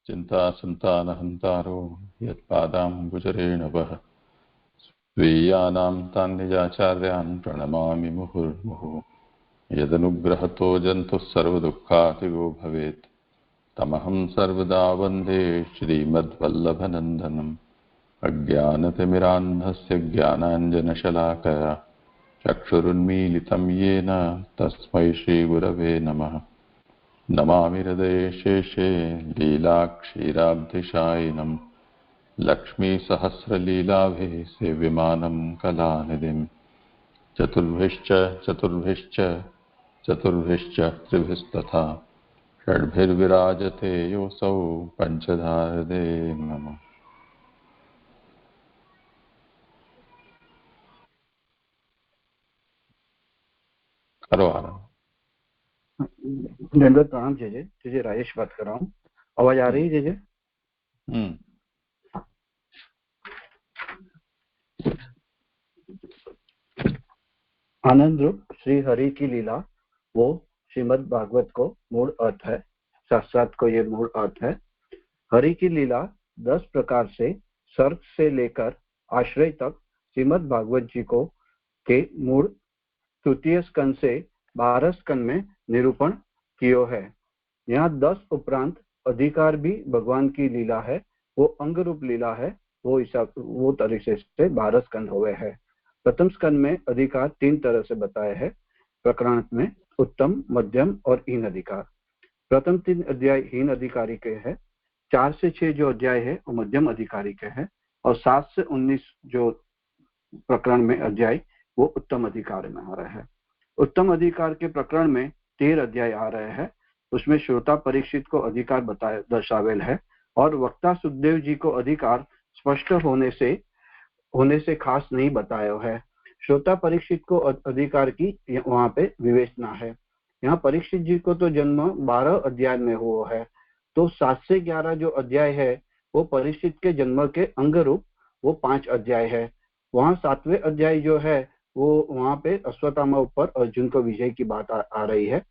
चिन्तासन्तानहन्तारो यत्पादाम्बुजरेण वः स्वीयानां तान् निजाचार्यान् प्रणमामि मुहुर्मुहुः यदनुग्रहतो जन्तुः सर्वदुःखातिगो भवेत् तमहं सर्वदा वन्दे श्रीमद्वल्लभनन्दनम् अज्ञानतिमिरान्धस्य ज्ञानाञ्जनशलाकया चक्षुरुन्मीलितं येन तस्मै श्रीगुरवे नमः। नमामि हृदये शेषे लीलाक्षीराब्धिशायिनं लक्ष्मीसहस्रलीलाभिः सेव्यमानं कलानिधिं चतुर्भिश्च त्रिभिस्तथा षड्भिर्विराजते योऽसौ पञ्चधारदे नमः। करो आरंभ। दंडवत प्रणाम। जय जय। जय राजेश बात कर रहा हूँ। आवाज आ रही है? जय जय। आनंद रूप श्री हरि की लीला वो श्रीमद् भागवत को मूल अर्थ है। शास्त्रार्थ को ये मूल अर्थ है। हरि की लीला 10 प्रकार से सर्ग से लेकर आश्रय तक श्रीमद् भागवत जी को के मूल तृतीय स्कंद से 12 स्कंद में निरूपण कियो है। यहाँ 10 उपरांत अधिकार भी भगवान की लीला है, वो अंग रूप लीला है, वो तरीके से 12 स्कंद हुए हैं। प्रथम स्कंद में अधिकार 3 तरह से बताए हैं प्रकरण में, उत्तम, मध्यम और हीन अधिकार। प्रथम 3 अध्याय हीन अधिकारी के हैं, 4 से 6 जो अध्याय है वो मध्यम अधिकारी के हैं, और 7 से 19 जो प्रकरण में अध्याय वो उत्तम अधिकार में आ रहे हैं। उत्तम अधिकार के प्रकरण में 13 अध्याय आ रहे हैं। उसमें श्रोता परीक्षित को अधिकार बताया दर्शावेल है, और वक्ता सुखदेव जी को अधिकार स्पष्ट होने से खास नहीं बताया है। श्रोता परीक्षित को अधिकार की वहां पे विवेचना है। यहाँ परीक्षित जी को तो जन्म 12 अध्याय में हुआ है, तो 7 से 11 जो अध्याय है वो परीक्षित के जन्म के अंग रूप वो 5 अध्याय है। वहाँ 7वें अध्याय जो है वो वहां पे अश्वत्थामा ऊपर अर्जुन को विजय की बात आ रही है।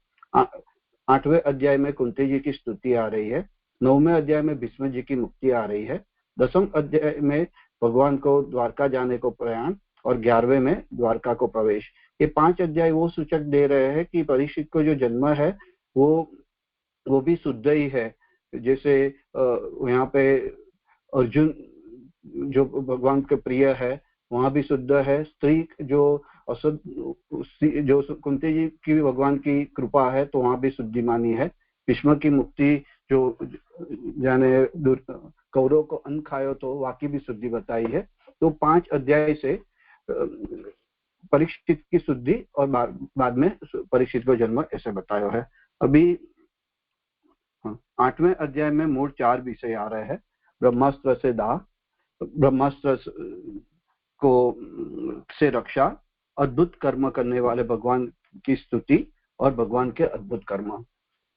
8वें अध्याय में कुंती जी की स्तुति आ रही है। 9वें अध्याय में भीष्म जी की मुक्ति आ रही है। 10वें अध्याय में भगवान को द्वारका जाने को प्रयाण, और 11वें में द्वारका को प्रवेश। ये 5 अध्याय वो सूचक दे रहे हैं कि परीक्षित को जो जन्म है वो भी शुद्ध ही है। जैसे यहाँ पे अर्जुन जो भगवान के प्रिय है वहां भी शुद्ध है। स्त्री जो कुंती जी की भगवान की कृपा है तो वहां भी शुद्धि मानी है। भीष्म की मुक्ति जो जाने कौरव को अन्न खायो तो वाकई भी शुद्धि बताई है। तो 5 अध्याय से परीक्षित की शुद्धि और बाद में परीक्षित को जन्म ऐसे बताया है। अभी 8वें अध्याय में मूल 4 विषय आ रहे हैं। ब्रह्मास्त्र से दाह, ब्रह्मास्त्र को से रक्षा, अद्भुत कर्म करने वाले भगवान की स्तुति और भगवान के अद्भुत कर्म।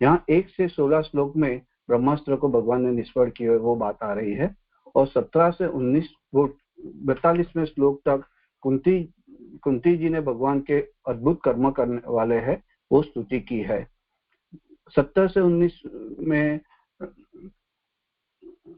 यहाँ 1 से 16 श्लोक में ब्रह्मास्त्र को भगवान ने निष्फल किया वो बात आ रही है, और 17 से 19 वो 42वें श्लोक तक कुंती जी ने भगवान के अद्भुत कर्म करने वाले हैं वो स्तुति की है। 17 से 19 में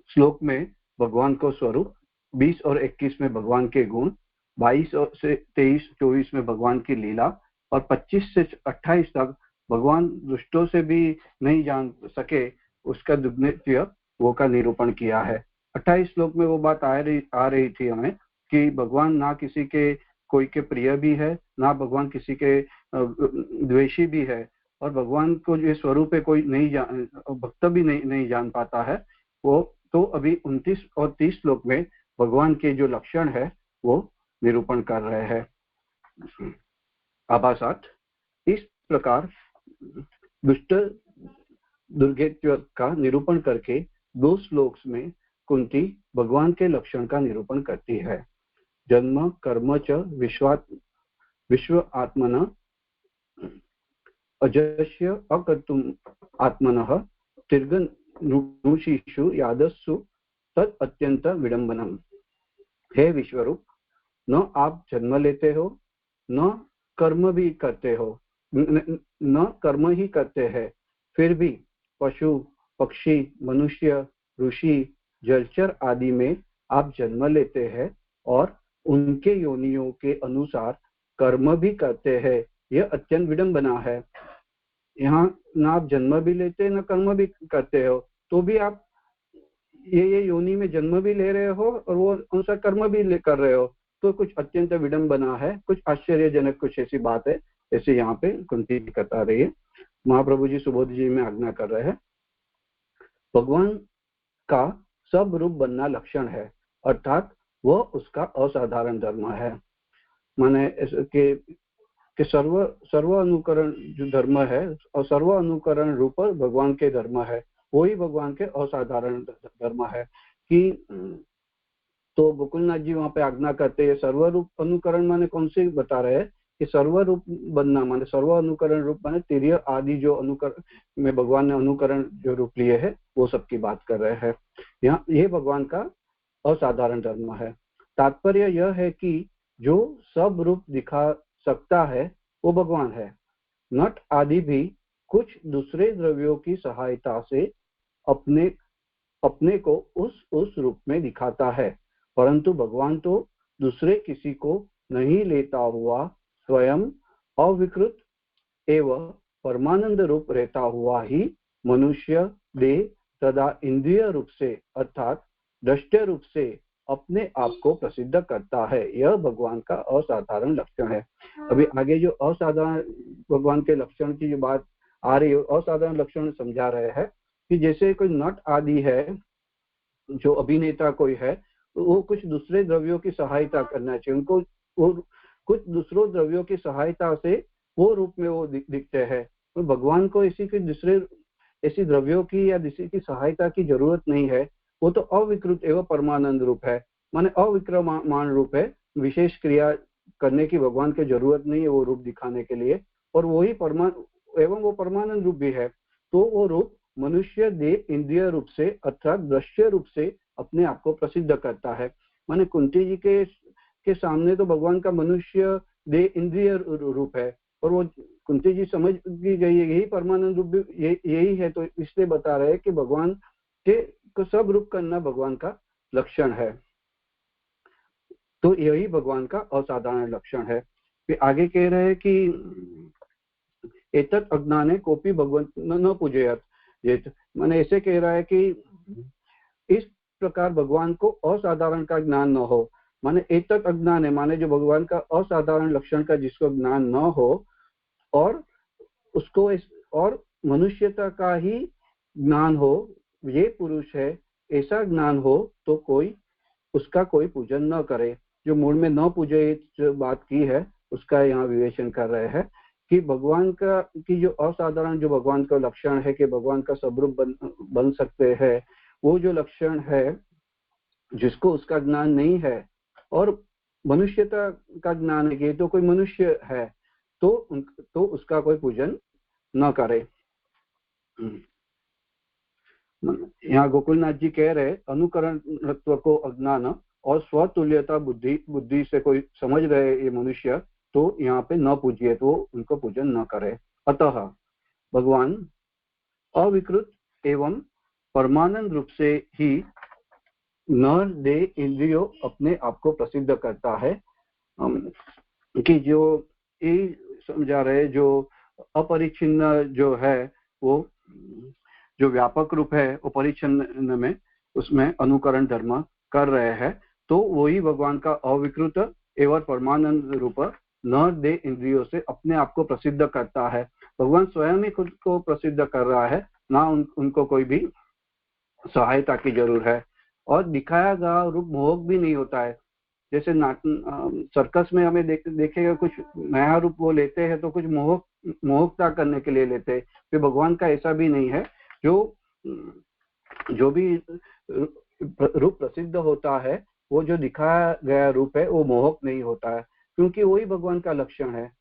श्लोक में भगवान को स्वरूप, 20 और 21 में भगवान के गुण, 22 से 23-24 में भगवान की लीला, और 25 से 28 तक भगवान दुष्टों से भी नहीं जान सके उसका दुर्नित्य वो का निरूपण किया है। 28 श्लोक में वो बात आ रही थी हमें कि भगवान ना किसी के कोई के प्रिय भी है, ना भगवान किसी के द्वेषी भी है, और भगवान को जो स्वरूप है कोई नहीं भक्त भी नहीं जान पाता है वो। तो अभी 29 और 30 श्लोक में भगवान के जो लक्षण है वो निरूपण कर रहे हैं। आभासात इस प्रकार दुष्ट दुर्गेत्व का निरूपण करके 2 श्लोक में कुंती भगवान के लक्षण का निरूपण करती है। जन्म कर्म च विश्व आत्मन अजस्य अकर्तुम आत्मनः तीर्घनुषीषु यादस्सु तत् अत्यंत विडंबनम। हे विश्वरूप, न आप जन्म लेते हो, न कर्म भी करते हो, न कर्म ही करते हैं, फिर भी पशु, पक्षी, मनुष्य, ऋषि, जलचर आदि में आप जन्म लेते हैं और उनके योनियों के अनुसार कर्म भी करते हैं, यह अत्यंत विडंबना है। यहाँ ना आप जन्म भी लेते ना कर्म भी करते हो, तो भी आप ये योनि में जन्म भी ले रहे हो और वो अनुसार कर्म भी कर रहे हो, तो कुछ अत्यंत विडंबना है, कुछ आश्चर्यजनक कुछ ऐसी बात है। ऐसे यहाँ पे कुंती जी बता रही है। महाप्रभु जी सुबोध जी में आज्ञा कर रहे हैं, भगवान का सब रूप बनना लक्षण है, अर्थात वह उसका असाधारण धर्म है। माने कि सर्व अनुकरण जो धर्म है और सर्व अनुकरण रूप भगवान के धर्म है, वही भगवान के असाधारण धर्म है। कि तो गोकुलनाथ जी वहां पे आज्ञा करते हैं, सर्वरूप अनुकरण माने कौन से बता रहे हैं कि सर्वरूप बनना माने सर्व अनुकरण रूप माने तिर्य आदि जो अनुकरण में भगवान ने अनुकरण जो रूप लिए है वो सबकी बात कर रहे हैं। यहाँ ये भगवान का असाधारण धर्म है। तात्पर्य यह है कि जो सब रूप दिखा सकता है वो भगवान है। नट आदि भी कुछ दूसरे द्रव्यों की सहायता से अपने को उस रूप में दिखाता है, परंतु भगवान तो दूसरे किसी को नहीं लेता हुआ स्वयं अविकृत एवं परमानंद रूप रहता हुआ ही मनुष्य देह तथा इंद्रिय रूप से अर्थात दृष्टि रूप से अपने आप को प्रसिद्ध करता है। यह भगवान का असाधारण लक्षण है। अभी आगे जो असाधारण भगवान के लक्षण की जो बात आ रही है, असाधारण लक्षण समझा रहे हैं कि जैसे कोई नट आदि है, जो अभिनेता कोई है, तो वो कुछ दूसरे द्रव्यों की सहायता करना चाहिए उनको, वो कुछ दूसरों द्रव्यों की सहायता से वो रूप में वो दिखते हैं। तो भगवान को इसी के दूसरे ऐसी द्रव्यों की या किसी की सहायता की जरूरत नहीं है। वो तो अविकृत एवं परमानंद रूप है, माने अविक्रमान रूप है। विशेष क्रिया करने की भगवान की जरूरत नहीं है वो रूप दिखाने के लिए, और वही एवं वो परमानंद रूप भी है। तो वो रूप मनुष्य देह इंद्रिय रूप से अर्थात दृश्य रूप से अपने आप को प्रसिद्ध करता है। माने कुंती जी के सामने तो भगवान का मनुष्य देह इंद्रिय रूप है, और वो कुंती जी समझ गई यही परमानंद रूप यही है, तो इसलिए बता रहे हैं कि भगवान के को सब रूप करना भगवान का लक्षण है। तो यही भगवान का असाधारण लक्षण है। फिर आगे कह रहे हैं कि एतत् अज्ञाने कोपी भगवंत न पूजयत, माने ऐसे कह रहा है कि इस प्रकार भगवान को असाधारण का ज्ञान न हो। माने एतत् अज्ञान है, माने जो भगवान का असाधारण लक्षण का जिसको ज्ञान न हो और उसको और मनुष्यता का ही ज्ञान हो, ये पुरुष है ऐसा ज्ञान हो, तो कोई उसका कोई पूजन न करे। जो मूल में न पूजे जो बात की है उसका यहाँ विवेचन कर रहे हैं कि भगवान का की जो असाधारण जो भगवान का लक्षण है कि भगवान का स्वरूप बन सकते हैं, वो जो लक्षण है जिसको उसका ज्ञान नहीं है और मनुष्यता का ज्ञान है कि तो कोई मनुष्य है, तो उसका कोई पूजन न करे। यहाँ गोकुलनाथ जी कह रहे अनुकरणत्व को अज्ञान और स्वतुल्यता बुद्धि से कोई समझ रहे ये मनुष्य, तो यहाँ पे न पूजिए, तो उनको पूजन न करे। अतः भगवान अविकृत एवं परमानंद रूप से ही नर दे इंद्रियों अपने आप को प्रसिद्ध करता है। कि जो ये समझा रहे जो अपरिच्छिन्न जो है वो जो व्यापक रूप है अपरिच्छिन्न में उसमें अनुकरण धर्म कर रहे हैं, तो वही भगवान का अविकृत एवं परमानंद रूप न दे इंद्रियों से अपने आप को प्रसिद्ध करता है। भगवान स्वयं ही खुद को प्रसिद्ध कर रहा है, ना उनको कोई भी सहायता की जरूरत है। और दिखाया गया रूप मोहक भी नहीं होता है। जैसे सर्कस में हमें देखेगा कुछ नया रूप वो लेते हैं तो कुछ मोहकता करने के लिए लेते हैं। फिर भगवान का ऐसा भी नहीं है। जो भी रूप प्रसिद्ध होता है वो जो दिखाया गया रूप है वो मोहक नहीं होता है, क्योंकि वही भगवान का लक्षण है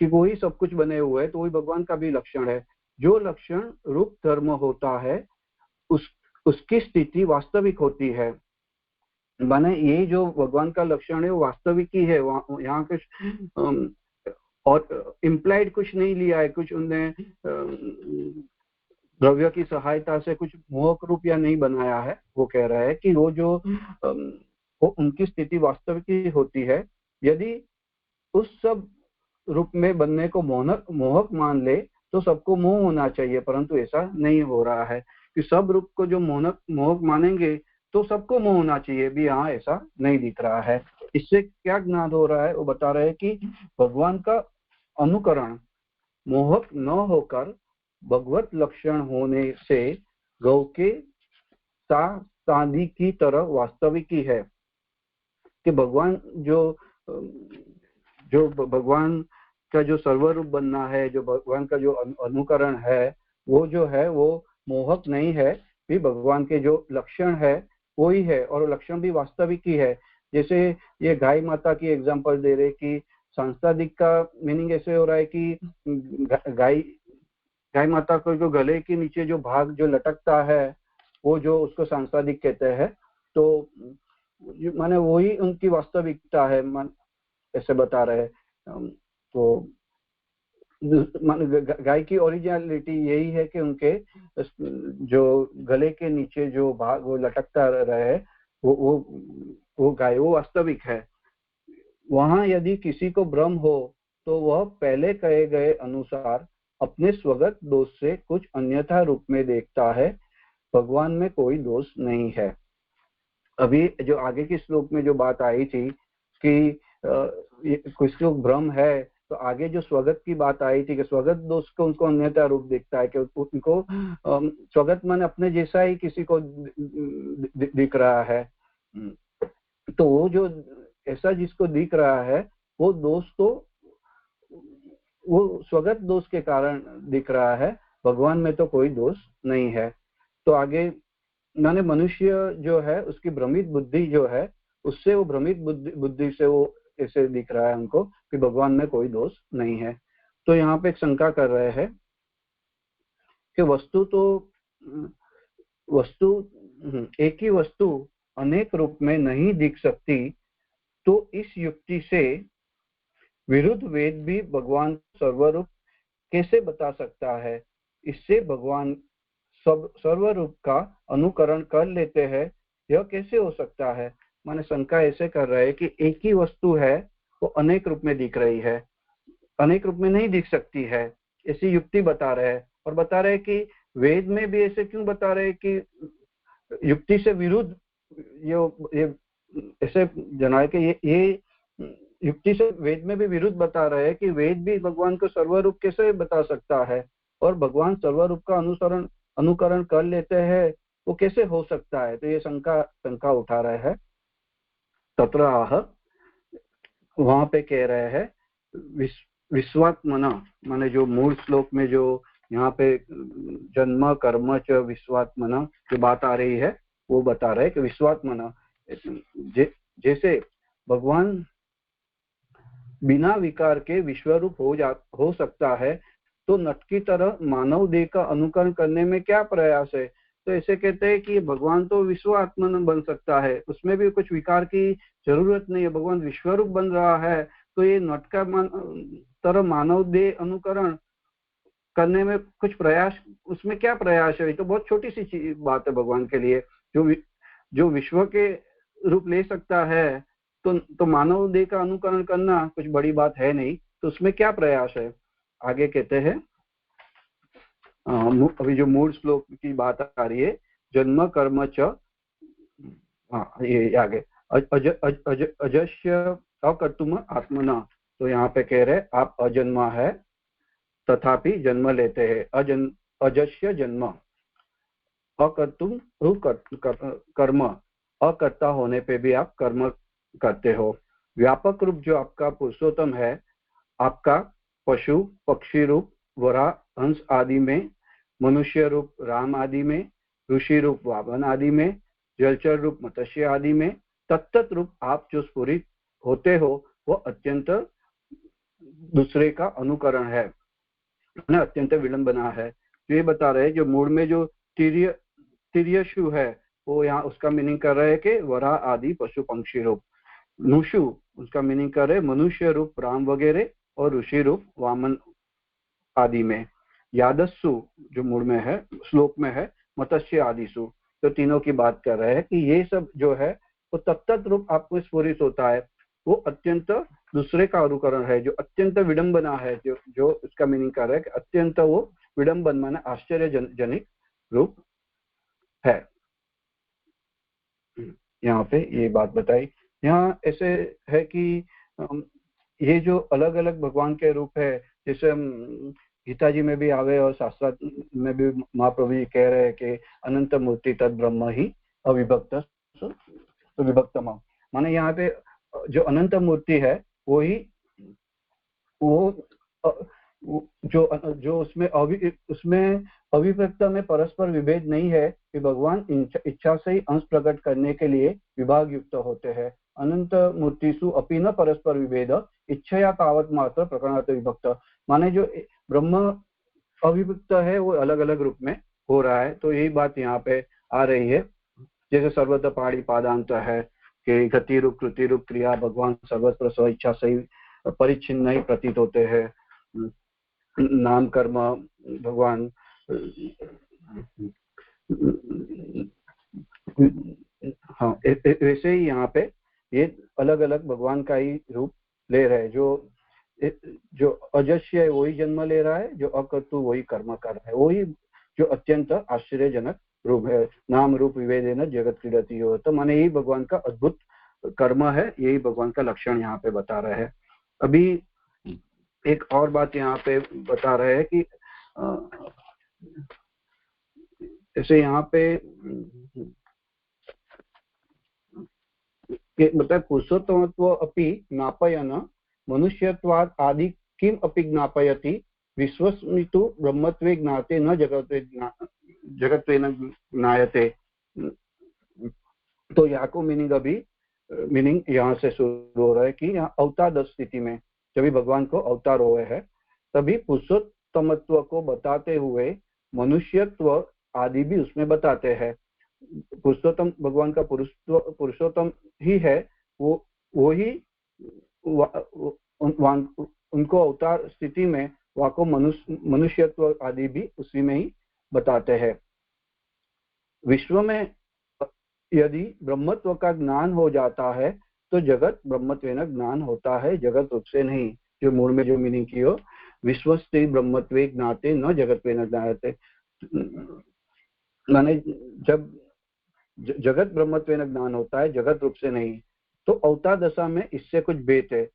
कि वही सब कुछ बने हुए हैं, तो वही भगवान का भी लक्षण है। जो लक्षण रूप धर्म होता है उसकी स्थिति वास्तविक होती है। माने ये जो भगवान का लक्षण है वो वास्तविक ही है, यहाँ कुछ और इम्प्लाइड कुछ नहीं लिया है, कुछ उन्हें द्रव्य की सहायता से कुछ मोहक रूप या नहीं बनाया है। वो कह रहा है कि वो जो वो उनकी स्थिति वास्तविक ही होती है। यदि उस सब रूप में बनने को मोहक मान ले तो सबको मोह होना चाहिए, परंतु ऐसा नहीं हो रहा है कि सब रूप को जो मोहक मानेंगे तो सबको मोह होना चाहिए भी। हाँ, ऐसा नहीं दिख रहा है। इससे क्या ज्ञान हो रहा है? वो बता रहे हैं कि भगवान का अनुकरण मोहक न होकर भगवत लक्षण होने से गौ के चांदी की तरह वास्तविक ही है कि भगवान जो भगवान का जो सर्वरूप बनना है, जो भगवान का जो अनुकरण है, वो जो है वो मोहक नहीं है भी। भगवान के जो लक्षण है वो ही है और लक्षण भी वास्तविक ही है। जैसे ये गाय माता की एग्जांपल दे रहे कि सांसारिक का मीनिंग ऐसे हो रहा है कि गाय माता को जो गले के नीचे जो भाग जो लटकता है वो जो उसको सांसारिक कहते हैं, तो माने वही उनकी वास्तविकता है, ऐसे बता रहे हैं। तो गाय की ओरिजिनलिटी यही है कि उनके जो गले के नीचे जो भाग वो लटकता रहे वो गाय वो वास्तविक है। वहां यदि किसी को भ्रम हो तो वह पहले कहे गए अनुसार अपने स्वगत दोष से कुछ अन्यथा रूप में देखता है। भगवान में कोई दोष नहीं है। अभी जो आगे की श्लोक में जो बात आई थी कि कुछ लोग भ्रम है, तो आगे जो स्वगत की बात आई थी कि स्वगत दोष को उनको अन्यथा रूप दिखता है कि उनको स्वगत मन अपने जैसा ही किसी को दिख रहा है। तो वो जो ऐसा जिसको दिख रहा है वो दोष तो वो स्वगत दोष के कारण दिख रहा है, भगवान में तो कोई दोष नहीं है। तो आगे माने मनुष्य जो है उसकी भ्रमित बुद्धि जो है उससे वो भ्रमित बुद्धि से वो ऐसे दिख रहा है हमको कि भगवान में कोई दोष नहीं है। तो यहाँ पे एक शंका कर रहे हैं कि एक ही वस्तु अनेक रूप में नहीं दिख सकती, तो इस युक्ति से विरुद्ध वेद भी भगवान सर्वरूप कैसे बता सकता है? इससे भगवान सर्वरूप का अनुकरण कर लेते हैं, यह कैसे हो सकता है? माने शंका ऐसे कर रहे हैं कि एक ही वस्तु है वो अनेक रूप में दिख रही है, अनेक रूप में नहीं दिख सकती है, ऐसी युक्ति बता रहे हैं। और बता रहे हैं कि वेद में भी ऐसे क्यों बता रहे हैं कि युक्ति से विरुद्ध ये ऐसे जनाए कि ये युक्ति से वेद में भी विरुद्ध बता रहे हैं कि वेद भी भगवान को सर्वरूप कैसे बता सकता है और भगवान सर्वरूप का अनुकरण कर लेते हैं, वो कैसे हो सकता है? तो ये शंका उठा रहे हैं। तत्र आह, वहां पे कह रहे हैं विश्वात्मना, माने जो मूल श्लोक में जो यहाँ पे जन्म कर्म च विश्वात्मना जो बात आ रही है वो बता रहे कि विश्वात्मना जैसे भगवान बिना विकार के विश्वरूप हो सकता है, तो नट की तरह मानव देह का अनुकरण करने में क्या प्रयास है? तो ऐसे कहते हैं कि भगवान तो विश्वात्मन बन सकता है, उसमें भी कुछ विकार की जरूरत नहीं है, भगवान विश्वरूप बन रहा है, तो ये नट का तरह मानव देह अनुकरण करने में कुछ प्रयास, उसमें क्या प्रयास है? तो बहुत छोटी सी बात है भगवान के लिए। जो विश्व के रूप ले सकता है तो मानव देह का अनुकरण करना कुछ बड़ी बात है नहीं, तो उसमें क्या प्रयास है? आगे कहते हैं अभी जो मूल श्लोक की बात आ रही है, जन्म कर्म च, ये आगे अजस्य अकर्तुम आत्मना, तो यहाँ पे कह रहे आप अजन्मा है तथापि जन्म लेते हैं। अजस्य जन्म, अकर्तुम कर्म, अकर्ता होने पे भी आप कर्म करते हो। व्यापक रूप जो आपका पुरुषोत्तम है, आपका पशु पक्षी रूप वरा हंस आदि में, मनुष्य रूप राम आदि में, ऋषि रूप वामन आदि में, जलचर रूप मत्स्य आदि में, तत्त रूप आप जो स्फुरित होते हो वो अत्यंत दूसरे का अनुकरण है, अत्यंत विलंबना है। ये बता रहे जो मूल में जो तिर्यशु है वो यहाँ उसका मीनिंग कर रहे हैं कि वरा आदि पशु पंक्षी रूप। नुषु उसका मीनिंग कर रहे मनुष्य रूप राम वगैरह और ऋषि रूप वामन आदि में। यादस्सु जो मूल में है, श्लोक में है मत्स्य आदिसु, तो तीनों की बात कर रहे हैं कि ये सब जो है वो तत्त रूप आपको स्फुरित होता है, वो अत्यंत दूसरे का अनुकरण है, जो अत्यंत विडंबना है, जो उसका मीनिंग कर रहा है कि अत्यंत वो विडंबन माने आश्चर्यजनिक रूप है। यहाँ पे ये बात बताई। यहाँ ऐसे है कि ये जो अलग अलग भगवान के रूप है, जैसे गीता जी में भी आवे और शास्त्र में भी महाप्रभु जी कह रहे हैं कि अनंत मूर्ति तद ब्रह्म ही अविभक्त विभक्तम, माने यहाँ पे जो अनंत मूर्ति है वो ही वो जो उसमें अविभक्त में परस्पर विभेद नहीं है कि भगवान इच्छा से ही अंश प्रकट करने के लिए विभाग युक्त होते हैं। अनंत मूर्तिषु अपि न परस्पर विभेद इच्छया तावत मात्र प्रकरणात् विभक्त, माने जो ब्रह्म अविभक्त है वो अलग अलग रूप में हो रहा है। तो यही बात यहाँ पे आ रही है, जैसे सर्वत्र पाणी पादांत है कि गति रूप कृति रूप क्रिया भगवान सर्वत्र स्व इच्छा से ही परिच्छिन्न ही प्रतीत होते हैं। नाम कर्म भगवान हाँ वैसे ही यहाँ पे ये अलग अलग भगवान का ही रूप ले रहे हैं। जो अजस्य है वही जन्म ले रहा है, जो अकर्तु वही कर्म कर रहा है, वही जो अत्यंत आश्चर्यजनक रूप है। नाम रूप विभेदेन जगत क्रीडति हो, तो माने यही भगवान का अद्भुत कर्म है, यही भगवान का लक्षण यहाँ पे बता रहे हैं। अभी एक और बात यहाँ पे बता रहे हैं कि जैसे यहाँ पे मतलब पुरुषोत्तमत्व अपि ज्ञापयन मनुष्यत्वात् आदि किम अपि ज्ञापयति विश्वस्मितु ब्रह्मत्वे ज्ञाते न जगत्वेन ज्ञायते। तो यहाँ को मीनिंग यहाँ से शुरू हो रहा है कि यहाँ अवतार स्थिति में जब भगवान को अवतार हुए हैं तभी पुरुषोत्तमत्व को बताते हुए मनुष्यत्व आदि भी उसमें बताते हैं। पुरुषोत्तम भगवान का पुरुषोत्तम ही है, वो ही उनको अवतार स्थिति में वाको मनुष्यत्व आदि भी उसी में ही बताते हैं। विश्व में यदि ब्रह्मत्व का ज्ञान हो जाता है तो जगत ब्रह्मत्वेन ज्ञान होता है, जगत रूप से नहीं। जो मूल में जो मीनिंग की हो, विश्वस्ते ब्रह्मत्वे ज्ञाते न जगत्वेन ज्ञायते, माने जब जगत ब्रह्मत्वेन ज्ञान होता है, जगत रूप से नहीं। तो अवतार दशा में इससे कुछ भेद है,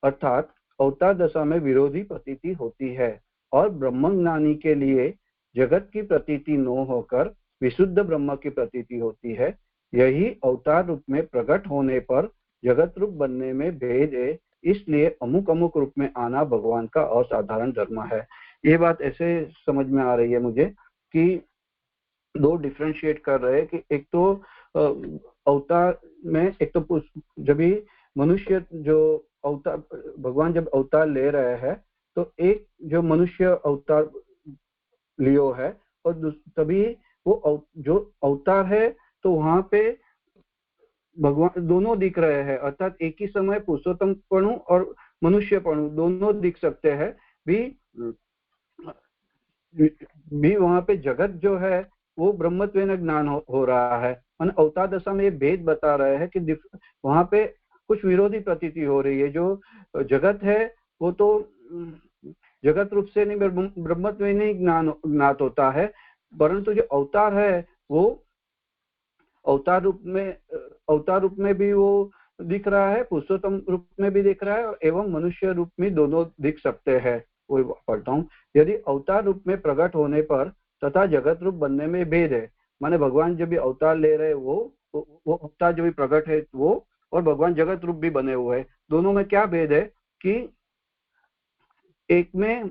अर्थात अवतार दशा में विरोधी प्रतीति होती है और ब्रह्म ज्ञानी के लिए जगत की प्रतीति न होकर विशुद्ध ब्रह्म की प्रतीति होती है। यही अवतार रूप में प्रकट होने पर जगत रूप बनने में भेद है, इसलिए अमुक अमुक रूप में आना भगवान का असाधारण धर्म है। ये बात ऐसे समझ में आ रही है मुझे कि दो डिफ्रेंशिएट कर रहे हैं कि एक तो अवतार में, एक तो जब भी मनुष्य जो अवतार भगवान जब अवतार ले रहे हैं तो एक जो मनुष्य अवतार लियो है और तभी वो जो अवतार है तो वहां पे भगवान दोनों दिख रहे हैं, अर्थात एक ही समय पुरुषोत्तमपणु और मनुष्यपणु दोनों दिख सकते हैं भी वहां पे जगत जो है वो ब्रह्मत्वेन ज्ञान हो रहा है। अवतार दशा में ये भेद बता रहे हैं कि वहां पे कुछ विरोधी प्रतीति हो रही है। जो जगत है वो तो जगत रूप से नहीं ब्रह्मत्वेन ही ज्ञात होता है, परंतु जो अवतार है वो अवतार रूप में भी वो दिख रहा है, पुरुषोत्तम रूप में भी दिख रहा है एवं मनुष्य रूप में दोनों दिख सकते हैं। वो पढ़ता हूँ, यदि अवतार रूप में प्रकट होने पर तथा जगत रूप बनने में भेद है, माने भगवान जब भी अवतार ले रहे वो अवतार जब भी प्रकट है वो, और भगवान जगत रूप भी बने हुए हैं, दोनों में क्या भेद है कि एक में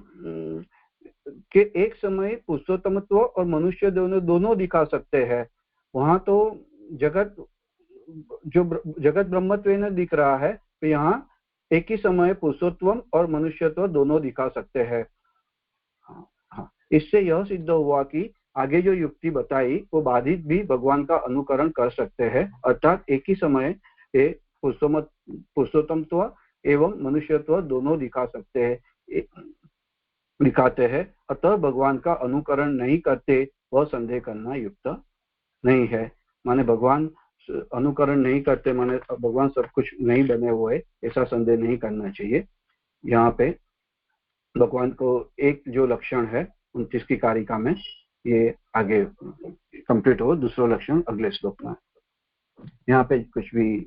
कि एक समय पुरुषोत्तमत्व और मनुष्य दोनों दिखा सकते हैं। वहां तो जगत ब्रह्मत्वेन दिख रहा है, तो यहाँ एक ही समय पुरुषोत्तम और मनुष्यत्व दोनों दिखा सकते हैं। हाँ, इससे यह सिद्ध हुआ कि आगे जो युक्ति बताई वो बाधित भी भगवान का अनुकरण कर सकते हैं, अर्थात एक ही समय पुरुषोत्तमत्व एवं मनुष्यत्व दोनों दिखा सकते हैं। दिखाते हैं, अतः भगवान का अनुकरण नहीं करते वह संदेह करना युक्त नहीं है। माने भगवान अनुकरण नहीं करते, माने भगवान सब कुछ नहीं बने हुए, ऐसा संदेह नहीं करना चाहिए। यहाँ पे भगवान को एक जो लक्षण है 29 की कारिका में, ये आगे कंप्लीट हो, दूसरा लक्षण अगले श्लोक में। यहाँ पे कुछ भी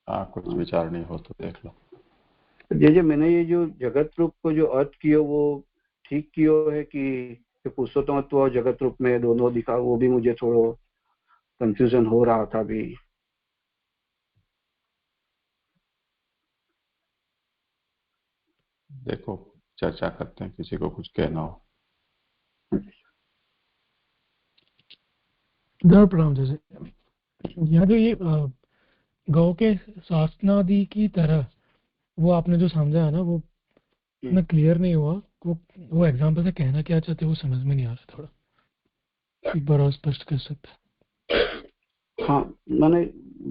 कुछ विचार नहीं हो तो देख लो। जे मैंने ये जो जगत रूप को जो अर्थ किया वो ठीक किया है कि पुरुषोत्तमत्व और जगत रूप में दोनों दिखा, वो भी मुझे थोड़ा कंफ्यूजन हो रहा था अभी। देखो चर्चा करते हैं, किसी को कुछ कहना हो। प्रणाम। जैसे यहाँ जो ये गौ के शासनादि की तरह, वो आपने जो समझा है ना, वो इतना क्लियर नहीं हुआ। वो एग्जाम्पल से कहना क्या चाहते वो समझ में नहीं आ रहा। थोड़ा एक बार और स्पष्ट कर सकते हैं? हाँ, माने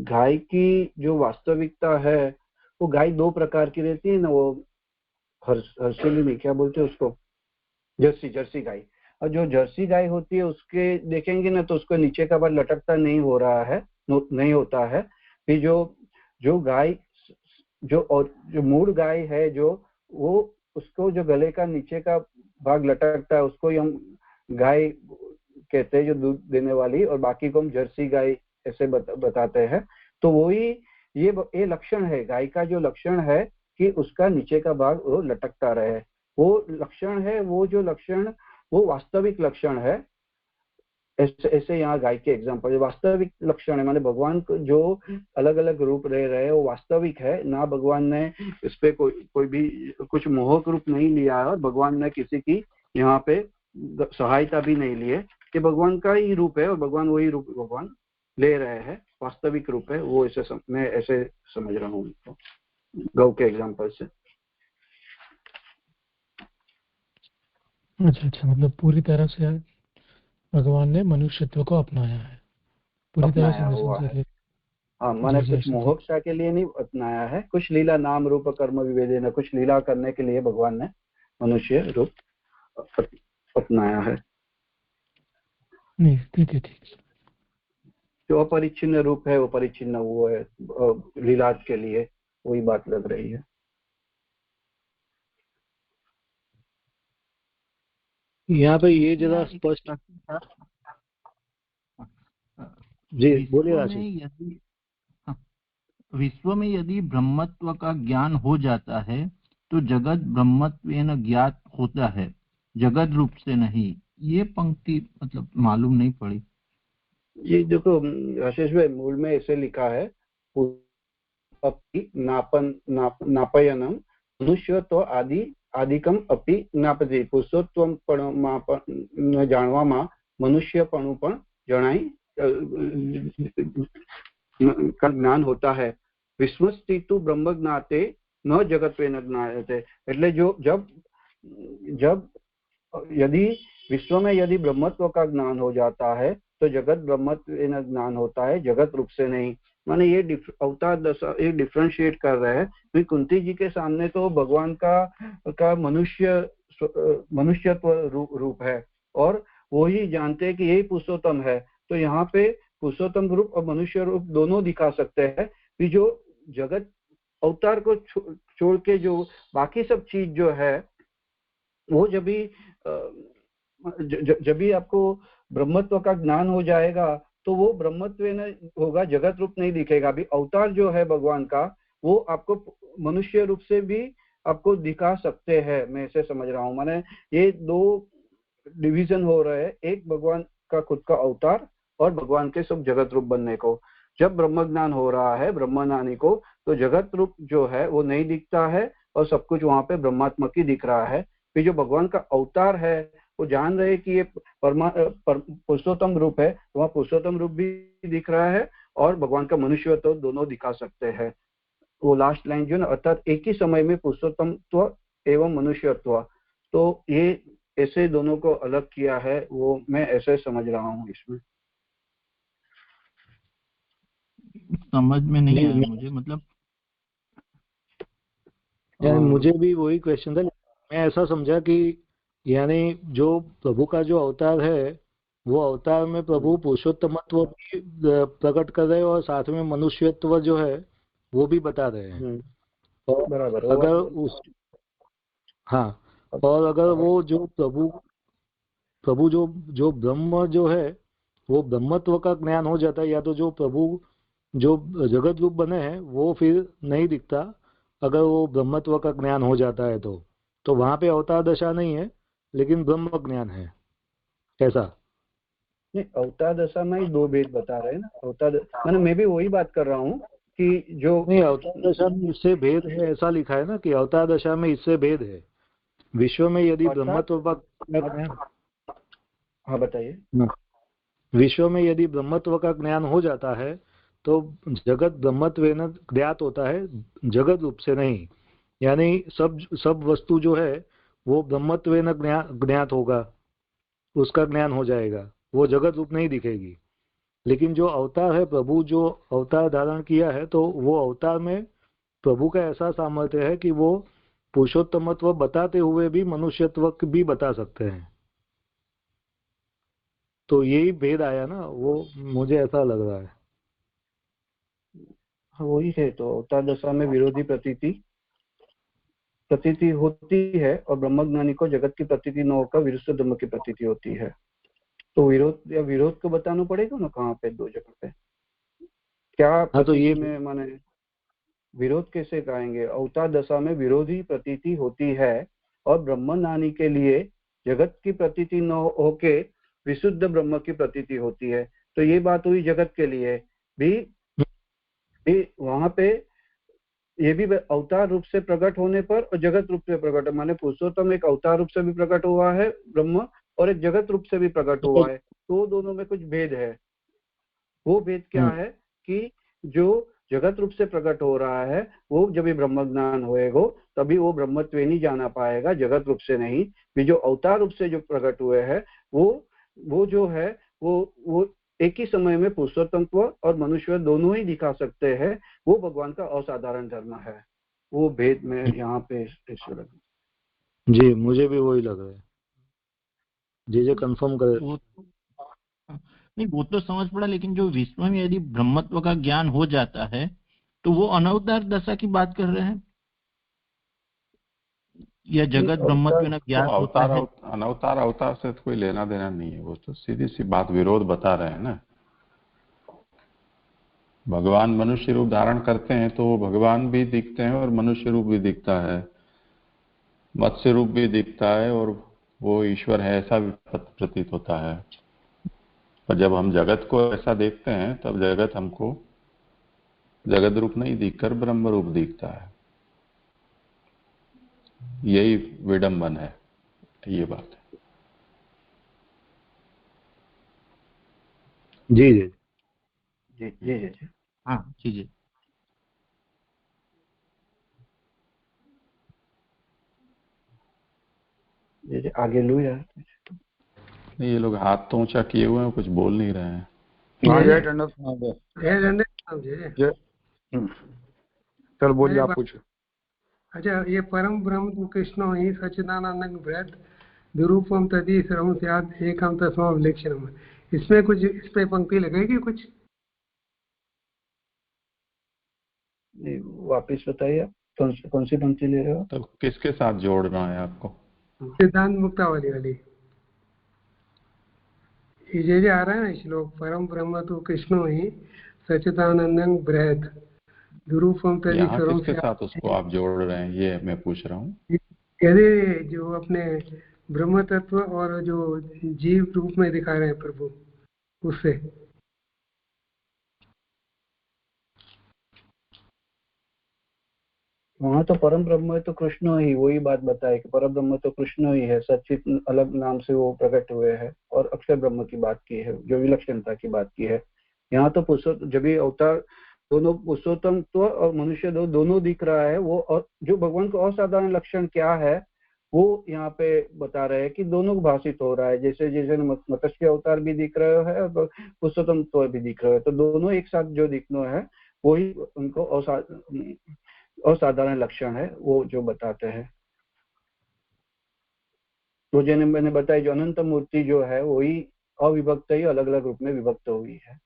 गाय की जो वास्तविकता है वो गाय दो प्रकार की रहती है ना, वो हर्षिली में क्या बोलते हैं उसको, जर्सी गाय। और जो जर्सी गाय होती है उसके देखेंगे ना तो उसको नीचे का बार लटकता नहीं हो रहा है, नहीं होता है। फिर जो गाय जो मूड गाय है, जो वो उसको जो गले का नीचे का भाग लटकता है उसको ही हम गाय कहते हैं, जो दूध देने वाली, और बाकी को हम जर्सी गाय ऐसे बताते हैं। तो वही ये लक्षण है गाय का, जो लक्षण है कि उसका नीचे का भाग वो लटकता रहे, वो लक्षण है। वो जो लक्षण वो वास्तविक लक्षण है। ऐसे यहाँ गाय के एग्जाम्पल वास्तविक लक्षण है, माने भगवान को जो अलग अलग रूप रह रहे हैं वो वास्तविक है ना। भगवान ने इस पे कोई भी कुछ मोहक रूप नहीं लिया है, और भगवान ने किसी की यहाँ पे सहायता भी नहीं ली है, कि भगवान का ही रूप है और भगवान वही रूप भगवान ले रहे हैं, वास्तविक रूप है वो। मैं ऐसे समझ रहा हूँ गौ के एग्जाम्पल से। अच्छा, मतलब पूरी तरह से भगवान ने मनुष्यत्व को अपनाया है, पूरी तरह से हुआ है। ले। हाँ, मैंने कुछ मोहकता के लिए नहीं अपनाया है, कुछ लीला नाम रूप कर्म विवेदन, कुछ लीला करने के लिए भगवान ने मनुष्य रूप अपनाया है। नहीं, ठीक है। जो अपरिच्छिन्न रूप है वो परिच्छिन्न वो है लीला के लिए, वही बात लग रही है। यहाँ पे ये जरा स्पष्ट। जी बोलिए राशि। विश्व में यदि ब्रह्मत्व का ज्ञान हो जाता है तो जगत ब्रह्मत्वेन ज्ञात होता है, जगत रूप से नहीं। ये पंक्ति मतलब मालूम नहीं पड़ी। ये देखो आशीष भाई, मूल में ऐसे लिखा है, नापयनम मनुष्य तो આદિકમ અપી નાપતિ, પુરુષોત્તમ જાણવામાં મનુષ્યપણું પણ જણાય का ज्ञान होता है। विस्मस्तितु ब्रह्म ज्ञाते न जगत्वेन ज्ञायते। એટલે जब यदि विश्व में यदि ब्रह्मत्व का ज्ञान हो जाता है तो जगत ब्रह्मत्वेन ज्ञान होता है, जगत रूप से नहीं। माने ये अवतार दशा एक डिफ्रेंशिएट कर रहे हैं। तो कुंती जी के सामने तो भगवान का मनुष्यत्व रूप है, और वो ही जानते हैं कि यही पुरुषोत्तम है। तो यहाँ पे पुरुषोत्तम रूप और मनुष्य रूप दोनों दिखा सकते हैं। कि जो जगत अवतार को छोड़ के जो बाकी सब चीज जो है वो जब भी आपको ब्रह्मत्व का ज्ञान हो जाएगा तो वो ब्रह्मत्व होगा, जगत रूप नहीं दिखेगा। अभी अवतार जो है भगवान का वो आपको मनुष्य रूप से भी आपको दिखा सकते हैं। मैं ऐसे समझ रहा हूँ। माने ये दो डिवीजन हो रहे हैं, एक भगवान का खुद का अवतार और भगवान के सब जगत रूप बनने को। जब ब्रह्म ज्ञान हो रहा है ब्रह्मज्ञानी को तो जगत रूप जो है वो नहीं दिखता है और सब कुछ वहां पे ब्रह्मात्मक ही दिख रहा है। फिर जो भगवान का अवतार है वो जान रहे कि ये पुरुषोत्तम रूप है, वहाँ पुरुषोत्तम रूप भी दिख रहा है और भगवान का मनुष्य तो दोनों दिखा सकते हैं। वो लास्ट लाइन जो ना, अर्थात एक ही समय में पुरुषोत्तमत्व एवं मनुष्यत्व, तो ये ऐसे दोनों को अलग किया है, वो मैं ऐसे समझ रहा हूँ। इसमें समझ में नहीं आया मुझे, मतलब मुझे भी वही क्वेश्चन था। मैं ऐसा समझा कि यानी जो प्रभु का जो अवतार है वो अवतार में प्रभु पुरुषोत्तमत्व भी प्रकट कर रहे हैं और साथ में मनुष्यत्व जो है वो भी बता रहे हैं। और बराबर। अगर उस हाँ, और अगर वो जो प्रभु जो जो ब्रह्म जो है वो ब्रह्मत्व का ज्ञान हो जाता है, या तो जो प्रभु जो जगत रूप बने हैं वो फिर नहीं दिखता। अगर वो ब्रह्मत्व का ज्ञान हो जाता है तो वहां पे अवतार दशा नहीं है लेकिन ब्रह्म ज्ञान है, ऐसा नहीं, अवतार दशा में ही दो भेद बता रहे हैं ना। मैंने मैं भी वही बात कर रहा हूँ कि जो नहीं, अवतार दशा में इससे भेद है ऐसा लिखा है ना कि अवतार दशा में इससे भेद है। विश्व में यदि ब्रह्मत्व का हाँ बताइए। विश्व में यदि ब्रह्मत्व का ज्ञान हो जाता है तो जगत ब्रह्मत्वेन ज्ञात होता है, जगत रूप से नहीं। यानी सब वस्तु जो है वो ब्रह्मत्वेन ज्ञात होगा, उसका ज्ञान हो जाएगा, वो जगत रूप नहीं दिखेगी। लेकिन जो अवतार है, प्रभु जो अवतार धारण किया है, तो वो अवतार में प्रभु का ऐसा सामर्थ्य है कि वो पुरुषोत्तमत्व बताते हुए भी मनुष्यत्व भी बता सकते हैं। तो यही भेद आया ना, वो मुझे ऐसा लग रहा है। हाँ वही है। तो अवतार दशा में विरोधी प्रतीति होती है और ब्रह्मज्ञानी को जगत की प्रतीति न होकर विरुद्ध ब्रह्म की प्रतीति होती है। तो विरोध को बताना पड़ेगा ना, कहाँ पे दो जगह पे क्या। हाँ, तो ये में माने विरोध कैसे कहेंगे? अवतार दशा में विरोधी प्रतीति होती है और ब्रह्मज्ञानी के लिए जगत की प्रतीति न होके विशुद्ध ब्रह्म की प्रतीति होती है। तो ये बात हुई जगत के लिए भी वहां पे ये भी अवतार रूप से प्रकट होने पर और जगत रूप से प्रकट है। माने पुरुषोत्तम एक अवतार रूप से भी प्रकट हुआ है ब्रह्म, और एक जगत रूप से भी प्रकट हुआ है। तो दोनों में कुछ भेद है। वो भेद क्या है कि जो जगत रूप से प्रकट हो रहा है वो जब भी ब्रह्म ज्ञान होएगा तभी वो ब्रह्मत्व नहीं जाना पाएगा, जगत रूप से नहीं। भी जो अवतार रूप से जो प्रकट हुए हैं वो जो है वो एक ही समय में पुरुषोत्तमत्व और मनुष्य दोनों ही दिखा सकते हैं। वो भगवान का असाधारण धर्म है। वो भेद में यहाँ पे जी, मुझे भी वही लग रहा है। जी कंफर्म करे। नहीं, वो तो समझ पड़ा, लेकिन जो विश्व में यदि ब्रह्मत्व का ज्ञान हो जाता है तो वो अनवतार दशा की बात कर रहे हैं या जगत ब्रह्मत्व न ज्ञात होता है? अनवतार अवतार से तो कोई लेना देना नहीं है। वो तो सीधी सी बात विरोध बता रहे हैं ना। भगवान मनुष्य रूप धारण करते हैं तो वो भगवान भी दिखते हैं और मनुष्य रूप भी दिखता है, मत्स्य रूप भी दिखता है, और वो ईश्वर है ऐसा भी प्रतीत होता है। और जब हम जगत को ऐसा देखते हैं तब जगत हमको जगत रूप नहीं दिखकर ब्रह्म रूप दिखता है। यही विडंबन है, ये बात है। जी जी जी जी जी जी हाँ जी जी। जी आगे लू यार। नहीं, ये लोग हाथ तो ऊंचा किए हुए हैं, कुछ बोल नहीं रहे हैं। चल बोलिए, आप पूछो। अच्छा, ये परम ब्रह्म कृष्णो ही सच्चिदानंद ब्रह्म विरूपम तदी सर्वम स्यात् एकम तस्माभिलक्षणम, इसमें कुछ इस पे पंक्ति लगेगी कुछ? वापिस बताइए आप कौन सी पंक्ति ले रहे हो? तो किसके साथ जोड़ना है आपको? सिद्धांत मुक्तावली वाली ये आ रहा है ना श्लोक, परम ब्रह्म तो कृष्णो ही सच्चिदानंदं बृहत् विरूपम तदी सर्वम किसके साथ उसको आप जोड़ रहे हैं, ये मैं पूछ रहा हूँ। यदि जो अपने ब्रह्म तत्व और जो जीव रूप में दिखा रहे हैं प्रभु, उससे वहां तो परम ब्रह्म तो कृष्ण ही, वही बात बताए कि परम ब्रह्म तो कृष्ण ही है, सचित अलग नाम से वो प्रकट हुए हैं, और अक्षर ब्रह्म की बात की है, जो विलक्षणता की बात की है। यहाँ तो पुरुषोत्तम जब भी अवतार दोनों पुरुषोत्तम और मनुष्य दोनों दिख रहा है। वो और जो भगवान का असाधारण लक्षण क्या है वो यहाँ पे बता रहे हैं कि दोनों भाषित हो रहा है। जैसे जैसे मत्स्य अवतार भी दिख रहे हैं और पुरुषोत्तम तो भी दिख रहे हैं, तो दोनों एक साथ जो दिखना है वही उनको असाधारण लक्षण है, वो जो बताते हैं। तो जैसे मैंने बताया जो अनंत मूर्ति जो है वही अविभक्त ही अलग अलग रूप में विभक्त हुई है।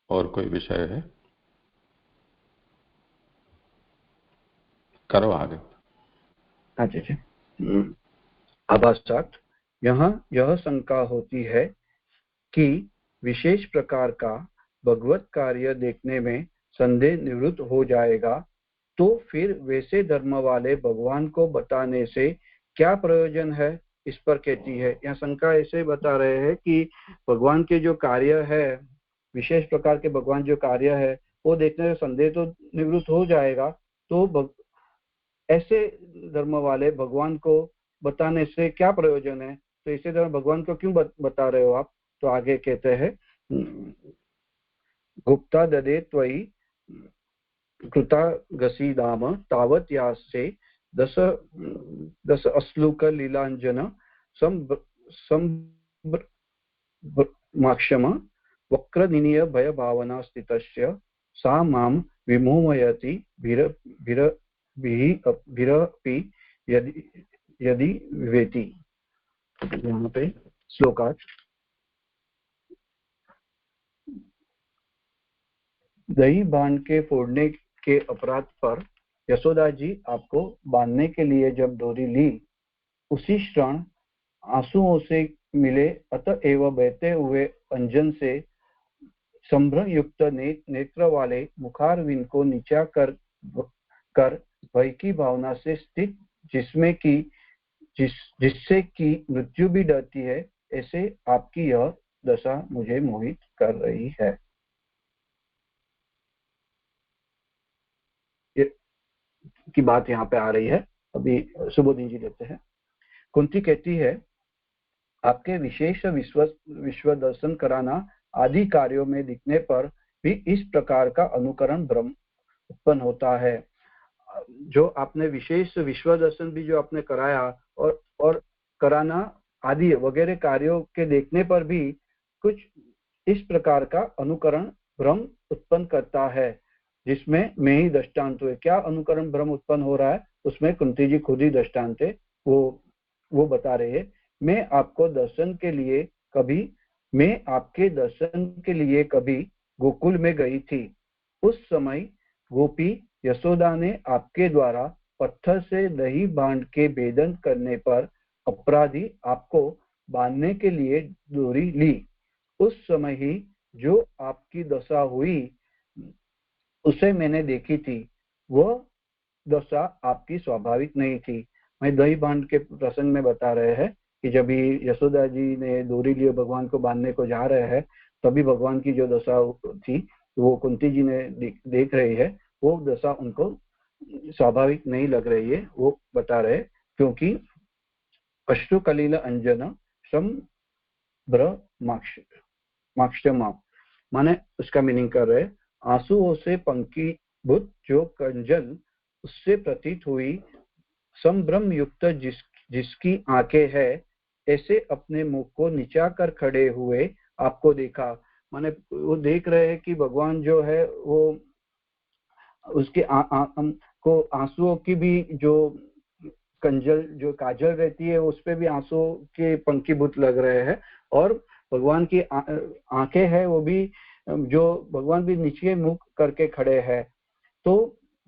और कोई विषय है? करो आगे। अच्छा अच्छा। आभासात यहाँ यह शंका होती है कि विशेष प्रकार का भगवत कार्य देखने में संदेह निवृत्त हो जाएगा, तो फिर वैसे धर्म वाले भगवान को बताने से क्या प्रयोजन है, इस पर कहती है। यहाँ शंका ऐसे बता रहे हैं कि भगवान के जो कार्य है, विशेष प्रकार के भगवान जो कार्य है वो देखने से संदेह तो निवृत्त हो जाएगा, तो ऐसे धर्म वाले भगवान को बताने से क्या प्रयोजन है, तो इसी तरह भगवान को क्यों बता रहे हो आप। तो आगे कहते हैं गुप्ता ददे त्वयि कृतागसीदाम तावत् यासे दश अश्लूक लीलांजन माक्षम वक्रनिनीय भय भावना स्थितस्य सा मां विमोहयति भिरपि यदि विवेति। यहाँ पे श्लोकार्थ। दही बांध के फोड़ने के अपराध पर यशोदा जी आपको बांधने के लिए जब डोरी ली, उसी क्षण आंसुओं से मिले अतएव बहते हुए अंजन से संभ्रम युक्त नेत्र वाले मुखारविंद को नीचा कर भय की भावना से स्थित, जिससे कि मृत्यु भी डरती है, ऐसे आपकी यह दशा मुझे मोहित कर रही है। की बात यहाँ पे आ रही है। अभी सुबोधन जी लेते हैं। कुंती कहती है आपके विशेष विश्व दर्शन कराना आदि कार्यों में दिखने पर भी इस प्रकार का अनुकरण भ्रम उत्पन्न होता है। जो आपने विशेष विश्व दर्शन भी जो आपने कराया और कराना आदि वगैरह कार्यों के देखने पर भी कुछ इस प्रकार का अनुकरण भ्रम उत्पन्न करता है, जिसमें मैं ही दृष्टांत हुए। क्या अनुकरण भ्रम उत्पन्न हो रहा है, उसमें कुंती जी खुद ही दृष्टांत है, वो बता रहे हैं। मैं आपके दर्शन के लिए कभी गोकुल में गई थी। उस समय गोपी यशोदा ने आपके द्वारा पत्थर से दही बांध के भेदन करने पर अपराधी आपको बांधने के लिए डोरी ली। उस समय ही जो आपकी दशा हुई उसे मैंने देखी थी। वह दशा आपकी स्वाभाविक नहीं थी। मैं दही बांध के प्रसंग में बता रहे हैं कि जब भी यशोदा जी ने डोरी लिए भगवान को बांधने को जा रहे हैं, तभी भगवान की जो दशा थी वो कुंती जी ने देख रही है, वो दशा उनको स्वाभाविक नहीं लग रही है। वो बता रहे क्योंकि अश्रु कलिल अंजन माक्षमा, माने उसका मीनिंग कर रहे आंसुओं से पंकीभूत जो कंजल उससे प्रतीत हुई संभ्रम युक्त जिसकी आंखें है, ऐसे अपने मुख को नीचा कर खड़े हुए आपको देखा। माने वो देख रहे हैं कि भगवान जो है वो उसके को आंसुओं की भी जो कंजल जो काजल रहती है उस पे भी आंसुओं के पंकीभूत लग रहे हैं, और भगवान की आंखें है वो भी जो भगवान भी नीचे मुख करके खड़े हैं। तो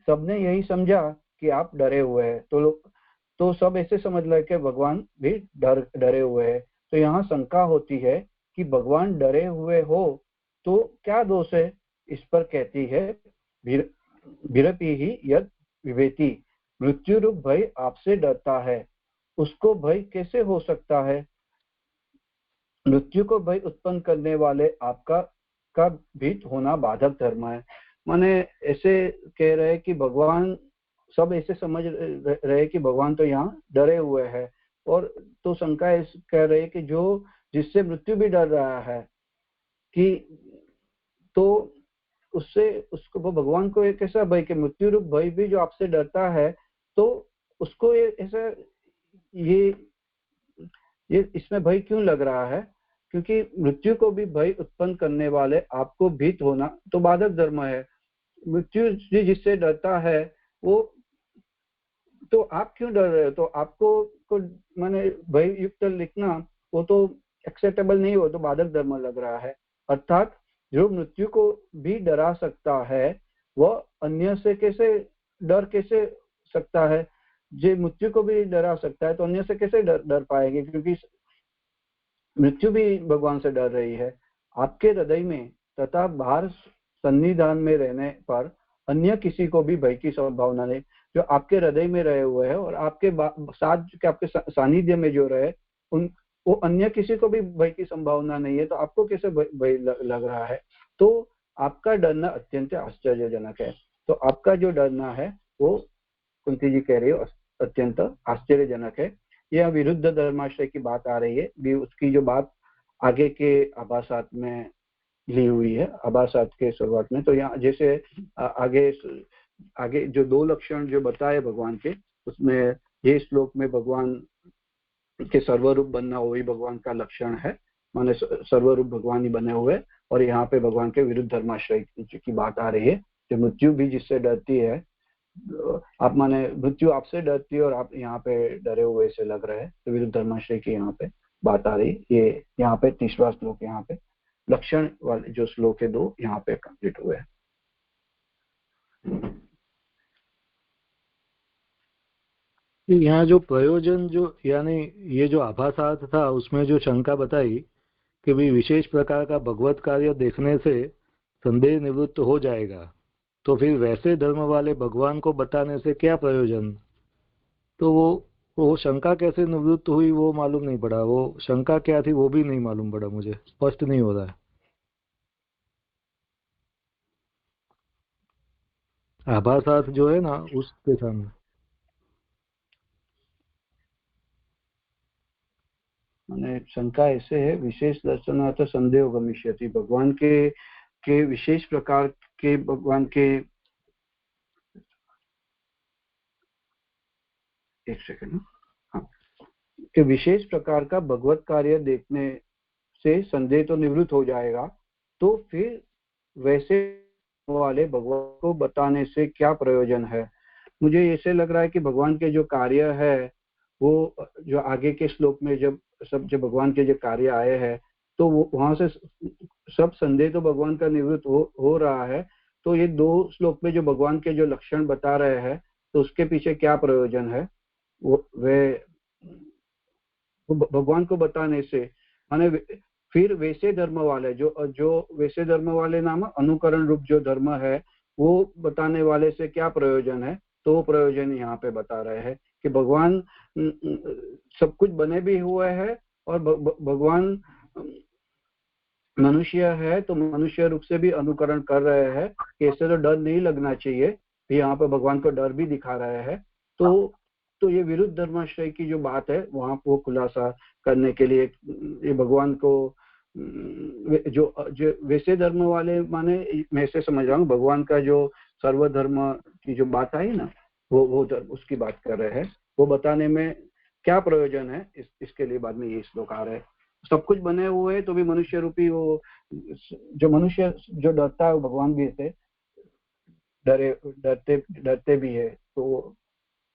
सबने यही समझा कि आप डरे हुए हैं, तो सब ऐसे समझ रहे कि भगवान भी डरे हुए हैं। तो यहाँ शंका होती है कि भगवान डरे हुए हो तो क्या दोष है, इस पर कहती है विरपि ही यद विवेति, मृत्यु रूप भय आपसे डरता है, उसको भय कैसे हो सकता है। मृत्यु को भय उत्पन्न करने वाले आपका का भीत होना बाधक धर्म है। माने ऐसे कह रहे कि भगवान, सब ऐसे समझ रहे कि भगवान तो यहाँ डरे हुए हैं, और तो शंका कह रहे कि जो जिससे मृत्यु भी डर रहा है कि तो उसको वो भगवान को एक ऐसा भय कि मृत्यु रूप भय भी जो आपसे डरता है, तो उसको ऐसा ये इसमें भय क्यों लग रहा है, क्योंकि मृत्यु को भी भय उत्पन्न करने वाले आपको भीत होना तो बाधक धर्म है। मृत्यु से जिससे डरता है वो, तो आप क्यों डर रहे हो? तो आपको को माने भय युक्त लिखना वो तो एक्सेप्टेबल नहीं, हो तो बाधक धर्म लग रहा है। अर्थात जो मृत्यु को भी डरा सकता है वह अन्य से कैसे कैसे सकता है? जो मृत्यु को भी डरा सकता है तो अन्य से कैसे डर पाएंगे? क्योंकि मृत्यु भी भगवान से डर रही है। आपके हृदय में तथा बाहर सन्निधान में रहने पर अन्य किसी को भी भय की संभावना नहीं। जो आपके हृदय में रहे हुए हैं और आपके साथ आपके सानिध्य में जो रहे उन वो अन्य किसी को भी भय की संभावना नहीं है, तो आपको कैसे भय लग रहा है? तो आपका डरना अत्यंत आश्चर्यजनक है। तो आपका जो डरना है वो कुंती जी कह रही हो अत्यंत आश्चर्यजनक है। यह विरुद्ध धर्माश्रय की बात आ रही है भी, उसकी जो बात आगे के आभासात में ली हुई है, आभासात के शुरुआत में। तो यहाँ जैसे आगे जो 2 लक्षण जो बताए भगवान के, उसमें ये श्लोक में भगवान के सर्वरूप बनना वही भगवान का लक्षण है, माने सर्वरूप भगवान ही बने हुए। और यहाँ पे भगवान के विरुद्ध धर्माश्रय की बात आ रही है। जो मृत्यु भी जिससे डरती है, आप माने मृत्यु आपसे डरती है और आप यहाँ पे डरे हुए से लग रहे हैं, तो विरुद्ध धर्माश्रय की यहाँ पे बात आ रही है। ये यहाँ पे 30वां श्लोक, यहाँ पे लक्षण वाले जो श्लोक है 2 यहाँ पे कंप्लीट हुए हैं। यहाँ जो प्रयोजन जो यानी ये जो आभासार्थ था उसमें जो शंका बताई कि भी विशेष प्रकार का भगवत कार्य देखने से संदेह निवृत्त हो जाएगा, तो फिर वैसे धर्म वाले भगवान को बताने से क्या प्रयोजन? तो वो शंका कैसे निवृत्त हुई वो मालूम नहीं पड़ा। वो शंका क्या थी वो भी नहीं मालूम पड़ा, मुझे स्पष्ट नहीं हो रहा है। आभासार्थ जो है ना उसके सामने माने शंका ऐसे है, विशेष दर्शनार्थ संदेह गमिष्यति। भगवान के विशेष प्रकार के भगवान के, एक सेकंड, हाँ, कि विशेष प्रकार का भगवत कार्य देखने से संदेह तो निवृत्त हो जाएगा, तो फिर वैसे वाले भगवान को बताने से क्या प्रयोजन है? मुझे ऐसे लग रहा है कि भगवान के जो कार्य है वो जो आगे के श्लोक में जब भगवान के जो कार्य आए हैं, तो वो वहां से सब संदेह तो भगवान का निवृत्त हो रहा है। तो ये 2 श्लोक में जो भगवान के जो लक्षण बता रहे हैं, तो उसके पीछे क्या प्रयोजन है? वे भगवान को बताने से माने फिर वैसे धर्म वाले जो वैसे धर्म वाले नाम अनुकरण रूप जो धर्म है वो बताने वाले से क्या प्रयोजन है? तो प्रयोजन यहाँ पे बता रहे हैं कि भगवान सब कुछ बने भी हुए हैं और भगवान मनुष्य है, तो मनुष्य रूप से भी अनुकरण कर रहे हैं कि ऐसे तो डर नहीं लगना चाहिए। यहाँ पे भगवान को डर भी दिखा रहे हैं। तो ये विरुद्ध धर्माश्रय की जो बात है वहां वो खुलासा करने के लिए ये भगवान को जो वैसे धर्म वाले, माने मैं ऐसे समझ रहा हूँ भगवान का जो सर्वधर्म की जो बात आई ना, वो उसकी बात कर रहे हैं। वो बताने में क्या प्रयोजन है इसके लिए बाद में ये श्लोक आ रहे हैं। सब कुछ बने हुए है तो भी मनुष्य रूपी वो जो मनुष्य जो डरता है वो भगवान भी ऐसे डरते भी है। तो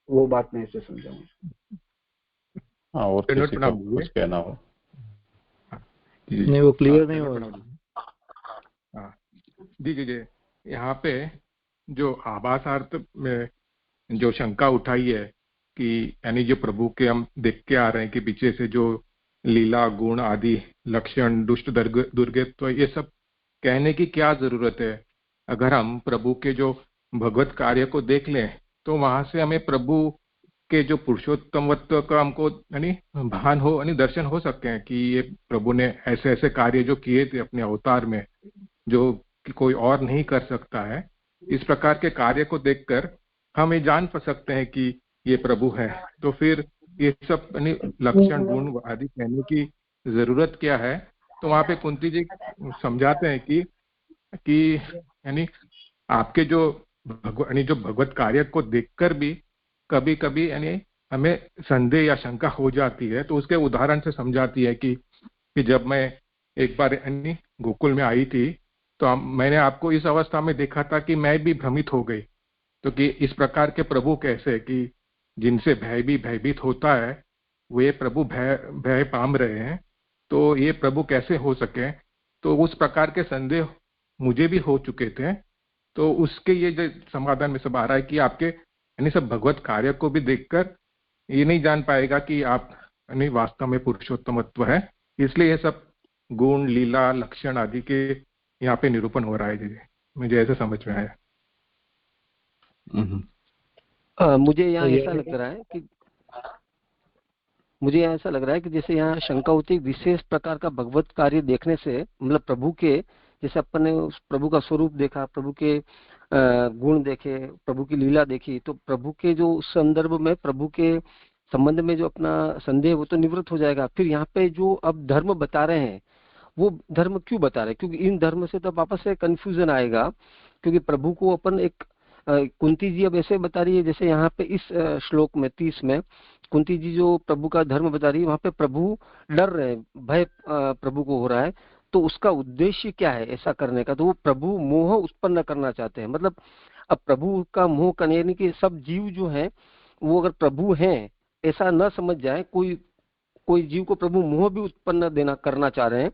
वो बात मैं ऐसे समझाऊंगा। हाँ, और किसी का कुछ कहना हो? नहीं, वो क्लियर नहीं हो रहा। जी, यहाँ पे जो आभासार्थ में जो शंका उठाई है कि यानी जो प्रभु के हम देख के आ रहे हैं कि पीछे से जो लीला गुण आदि लक्षण दुष्ट दुर्गे, तो ये सब कहने की क्या जरूरत है? अगर हम प्रभु के जो भगवत कार्य को देख लें तो वहां से हमें प्रभु के जो पुरुषोत्तमत्व का हमको यानी भान हो, यानी दर्शन हो सकते हैं कि ये प्रभु ने ऐसे ऐसे कार्य जो किए थे अपने अवतार में जो कि कोई और नहीं कर सकता है। इस प्रकार के कार्य को देखकर हम ये जान सकते हैं कि ये प्रभु है। तो फिर ये सब यानी लक्षण गुण आदि कहने की जरूरत क्या है? तो वहां पे कुंती जी समझाते हैं कि यानी आपके जो भगवत कार्य को देखकर भी कभी कभी यानी हमें संदेह या शंका हो जाती है। तो उसके उदाहरण से समझाती है कि जब मैं एक बार यानी गोकुल में आई थी तो मैंने आपको इस अवस्था में देखा था कि मैं भी भ्रमित हो गई। तो कि इस प्रकार के प्रभु कैसे, कि जिनसे भय भी भयभीत होता है वे प्रभु भय भय पाम रहे हैं, तो ये प्रभु कैसे हो सके। तो उस प्रकार के संदेह मुझे भी हो चुके थे। तो उसके ये जो समाधान में सब आ रहा है कि आपके यानी सब भगवत कार्य को भी देखकर ये नहीं जान पाएगा कि आप यानी वास्तव में पुरुषोत्तमत्व है। इसलिए ये सब गुण लीला लक्षण आदि के यहाँ पे निरूपण हो रहा है जी, मुझे ऐसे समझ में आया। मुझे यहाँ तो ऐसा लग रहा है कि मुझे यहाँ ऐसा लग रहा है कि जैसे यहाँ शंका होती है विशेष प्रकार का भगवत कार्य देखने से, मतलब प्रभु के, जैसे अपन ने उस प्रभु का स्वरूप देखा, प्रभु के गुण देखे, प्रभु की लीला देखी, तो प्रभु के जो संदर्भ में प्रभु के संबंध में जो अपना संदेह वो तो निवृत्त हो जाएगा। फिर यहाँ पे जो अब धर्म बता रहे हैं वो धर्म क्यों बता रहे हैं, क्योंकि इन धर्म से तो वापस से कंफ्यूजन आएगा। क्योंकि प्रभु को अपन एक कुंती जी अब ऐसे बता रही है, जैसे यहाँ पे इस श्लोक में 30 में कुंती जी जो प्रभु का धर्म बता रही है, वहां पे प्रभु डर रहे हैं, भय प्रभु को हो रहा है। तो उसका उद्देश्य क्या है ऐसा करने का, तो वो प्रभु मोह उत्पन्न करना चाहते हैं। मतलब अब प्रभु का मोह करने, यानी कि सब जीव जो है वो अगर प्रभु हैं ऐसा न समझ जाए, कोई जीव को प्रभु मोह भी उत्पन्न देना करना चाह रहे हैं,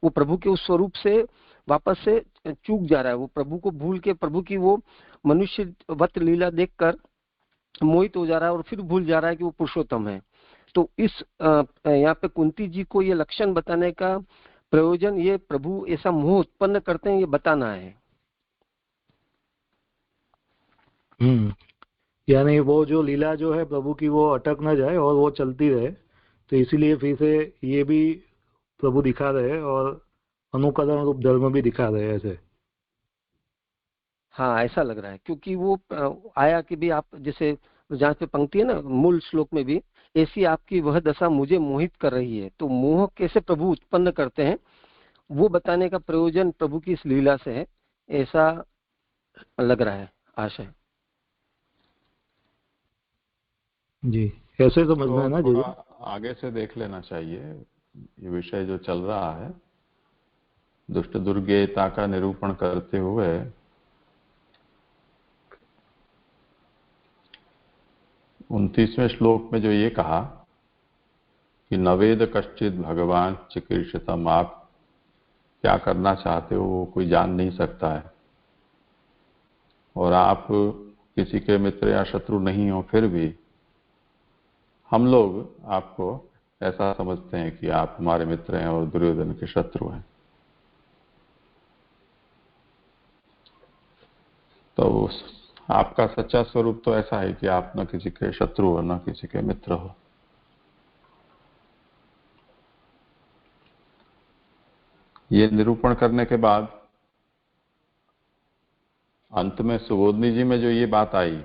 वो प्रभु के उस स्वरूप से वापस से चूक जा रहा है। वो प्रभु को भूल के प्रभु की वो मनुष्य वत लीला देखकर मोहित हो जा रहा है और फिर भूल जा रहा है कि वो पुरुषोत्तम है। तो इस यहाँ पे कुंती जी को ये लक्षण बताने का प्रयोजन ये प्रभु ऐसा मोह उत्पन्न करते हैं ये बताना है। यानी वो जो लीला जो है प्रभु की वो अटक न जाए और वो चलती रहे, तो इसीलिए फिर से ये भी प्रभु दिखा रहे हैं और अनुकरण रूप धर्म भी दिखा रहे हैं ऐसे। हाँ ऐसा लग रहा है, क्योंकि वो आया कि भी आप जैसे जहाँ पे पंक्ति है ना मूल श्लोक में भी, ऐसी आपकी वह दशा मुझे मोहित कर रही है। तो मोह कैसे प्रभु उत्पन्न करते हैं वो बताने का प्रयोजन प्रभु की इस लीला से है, ऐसा लग रहा है आशय। जी ऐसे समझना है ना जी। आगे से देख लेना चाहिए ये विषय जो चल रहा है, दुष्ट दुर्गेयता का निरूपण करते हुए 29वें श्लोक में जो ये कहा कि नवेद कश्चित भगवान चिकीर्षितम, आप क्या करना चाहते हो वो कोई जान नहीं सकता है, और आप किसी के मित्र या शत्रु नहीं हो, फिर भी हम लोग आपको ऐसा समझते हैं कि आप हमारे मित्र हैं और दुर्योधन के शत्रु हैं। तो आपका सच्चा स्वरूप तो ऐसा है कि आप न किसी के शत्रु हो न किसी के मित्र हो। ये निरूपण करने के बाद अंत में सुबोधनी जी में जो ये बात आई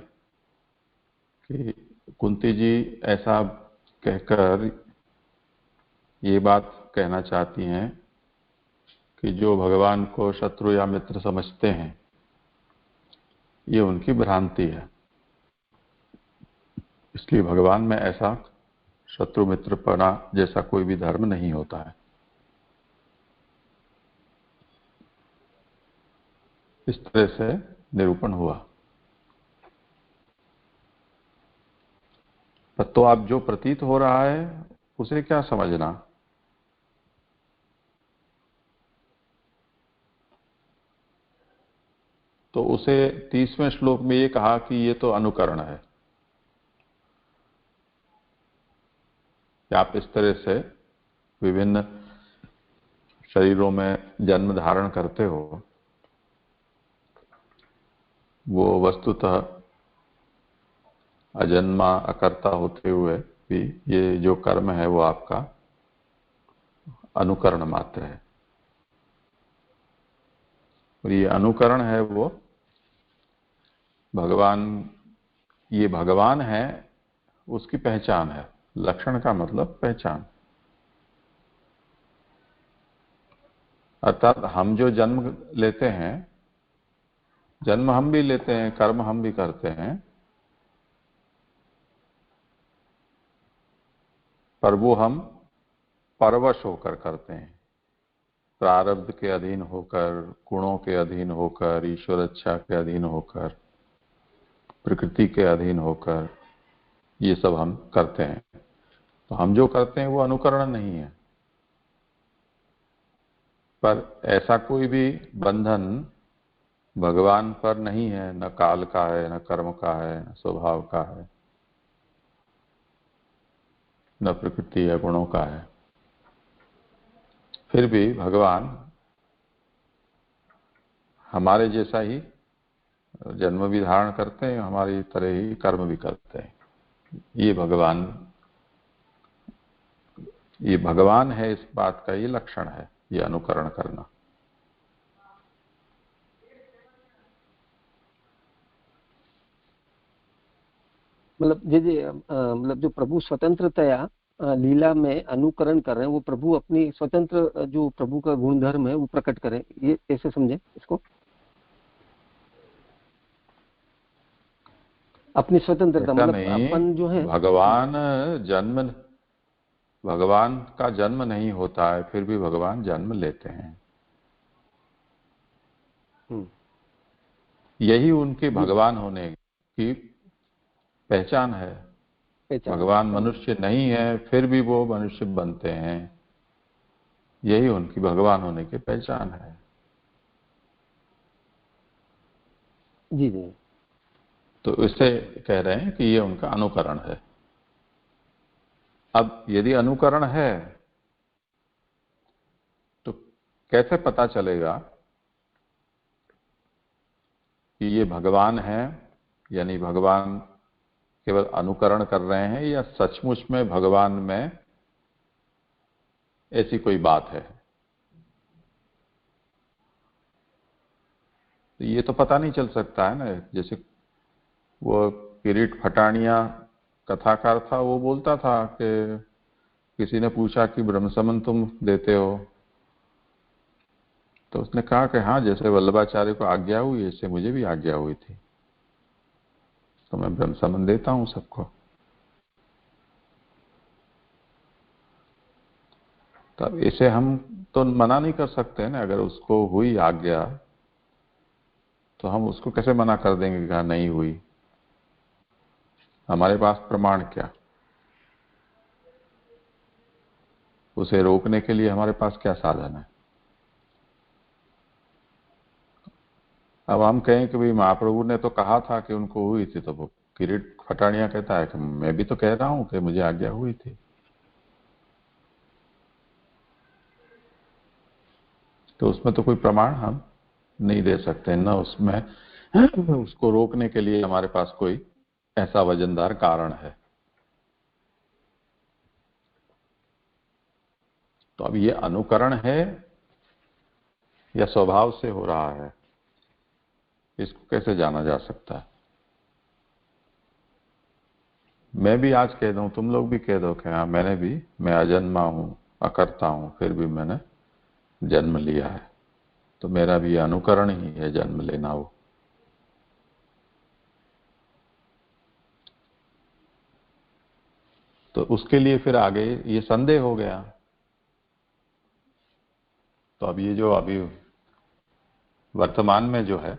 कि कुंती जी ऐसा कहकर ये बात कहना चाहती हैं कि जो भगवान को शत्रु या मित्र समझते हैं ये उनकी भ्रांति है, इसलिए भगवान में ऐसा शत्रु मित्रपना जैसा कोई भी धर्म नहीं होता है। इस तरह से निरूपण हुआ। तो आप जो प्रतीत हो रहा है उसे क्या समझना, तो उसे 30वें श्लोक में ये कहा कि ये तो अनुकरण है कि आप इस तरह से विभिन्न शरीरों में जन्म धारण करते हो, वो वस्तुतः अजन्मा अकर्ता होते हुए भी ये जो कर्म है वो आपका अनुकरण मात्र है, और ये अनुकरण है वो भगवान, ये भगवान है उसकी पहचान है। लक्षण का मतलब पहचान, अर्थात हम जो जन्म लेते हैं, जन्म हम भी लेते हैं, कर्म हम भी करते हैं, पर वो हम परवश होकर करते हैं। प्रारब्ध के अधीन होकर, गुणों के अधीन होकर, ईश्वर इच्छा के अधीन होकर, प्रकृति के अधीन होकर ये सब हम करते हैं। तो हम जो करते हैं वो अनुकरण नहीं है, पर ऐसा कोई भी बंधन भगवान पर नहीं है, न काल का है, न कर्म का है, न स्वभाव का है, न प्रकृति या गुणों का है। फिर भी भगवान हमारे जैसा ही जन्म भी धारण करते हैं, हमारी तरह ही कर्म भी करते हैं। ये भगवान है, इस बात का ये लक्षण है, ये अनुकरण करना। मतलब मतलब जो प्रभु स्वतंत्रतया लीला में अनुकरण कर रहे हैं, वो प्रभु अपनी स्वतंत्र जो प्रभु का गुण धर्म है वो प्रकट करें, ये कैसे समझे इसको? अपनी स्वतंत्रता मतलब अपन जो है भगवान का जन्म नहीं होता है, फिर भी भगवान जन्म लेते हैं। यही उनके भगवान होने की पहचान है। भगवान मनुष्य नहीं है, फिर भी वो मनुष्य बनते हैं, यही उनकी भगवान होने की पहचान है। जी जी। तो इससे कह रहे हैं कि ये उनका अनुकरण है। अब यदि अनुकरण है तो कैसे पता चलेगा कि ये भगवान है, यानी भगवान केवल अनुकरण कर रहे हैं या सचमुच में भगवान में ऐसी कोई बात है? तो ये तो पता नहीं चल सकता है ना। जैसे वो किरीट फटानिया कथाकार था, वो बोलता था कि किसी ने पूछा कि ब्रह्मसमन तुम देते हो, तो उसने कहा कि हाँ, जैसे वल्लभाचार्य को आज्ञा हुई ऐसे मुझे भी आज्ञा हुई थी, तो मैं ब्रह्मसमन देता हूं सबको। तो इसे हम तो मना नहीं कर सकते ना। अगर उसको हुई आज्ञा तो हम उसको कैसे मना कर देंगे कि हाँ नहीं हुई? हमारे पास प्रमाण क्या? उसे रोकने के लिए हमारे पास क्या साधन है? अब हम कहें कि भाई महाप्रभु ने तो कहा था कि उनको हुई थी, तो वो किरीट फटानिया कहता है कि मैं भी तो कह रहा हूं कि मुझे आज्ञा हुई थी। तो उसमें तो कोई प्रमाण हम नहीं दे सकते, न उसमें उसको रोकने के लिए हमारे पास कोई ऐसा वजनदार कारण है। तो अब ये अनुकरण है या स्वभाव से हो रहा है, इसको कैसे जाना जा सकता है? मैं भी आज कह दूं, तुम लोग भी कह दो कि हाँ मैं अजन्मा हूं, अकर्ता हूं, फिर भी मैंने जन्म लिया है, तो मेरा भी अनुकरण ही है जन्म लेना। वो तो उसके लिए फिर आगे ये संदेह हो गया। तो अब ये जो अभी वर्तमान में जो है,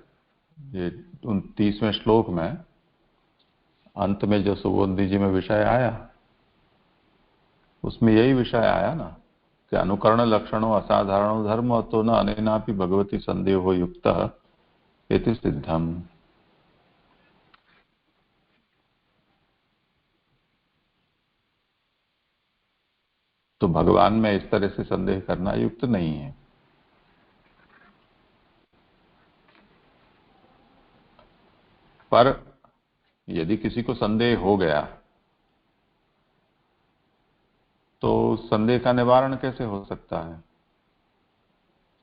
ये 29वें श्लोक में अंत में जो सुबोधि जी में विषय आया, उसमें यही विषय आया ना कि अनुकरण लक्षणों असाधारणो धर्म तो न अनेनापि भगवती संदेहो युक्तः इति सिद्धम। तो भगवान में इस तरह से संदेह करना युक्त नहीं है। पर यदि किसी को संदेह हो गया तो संदेह का निवारण कैसे हो सकता है?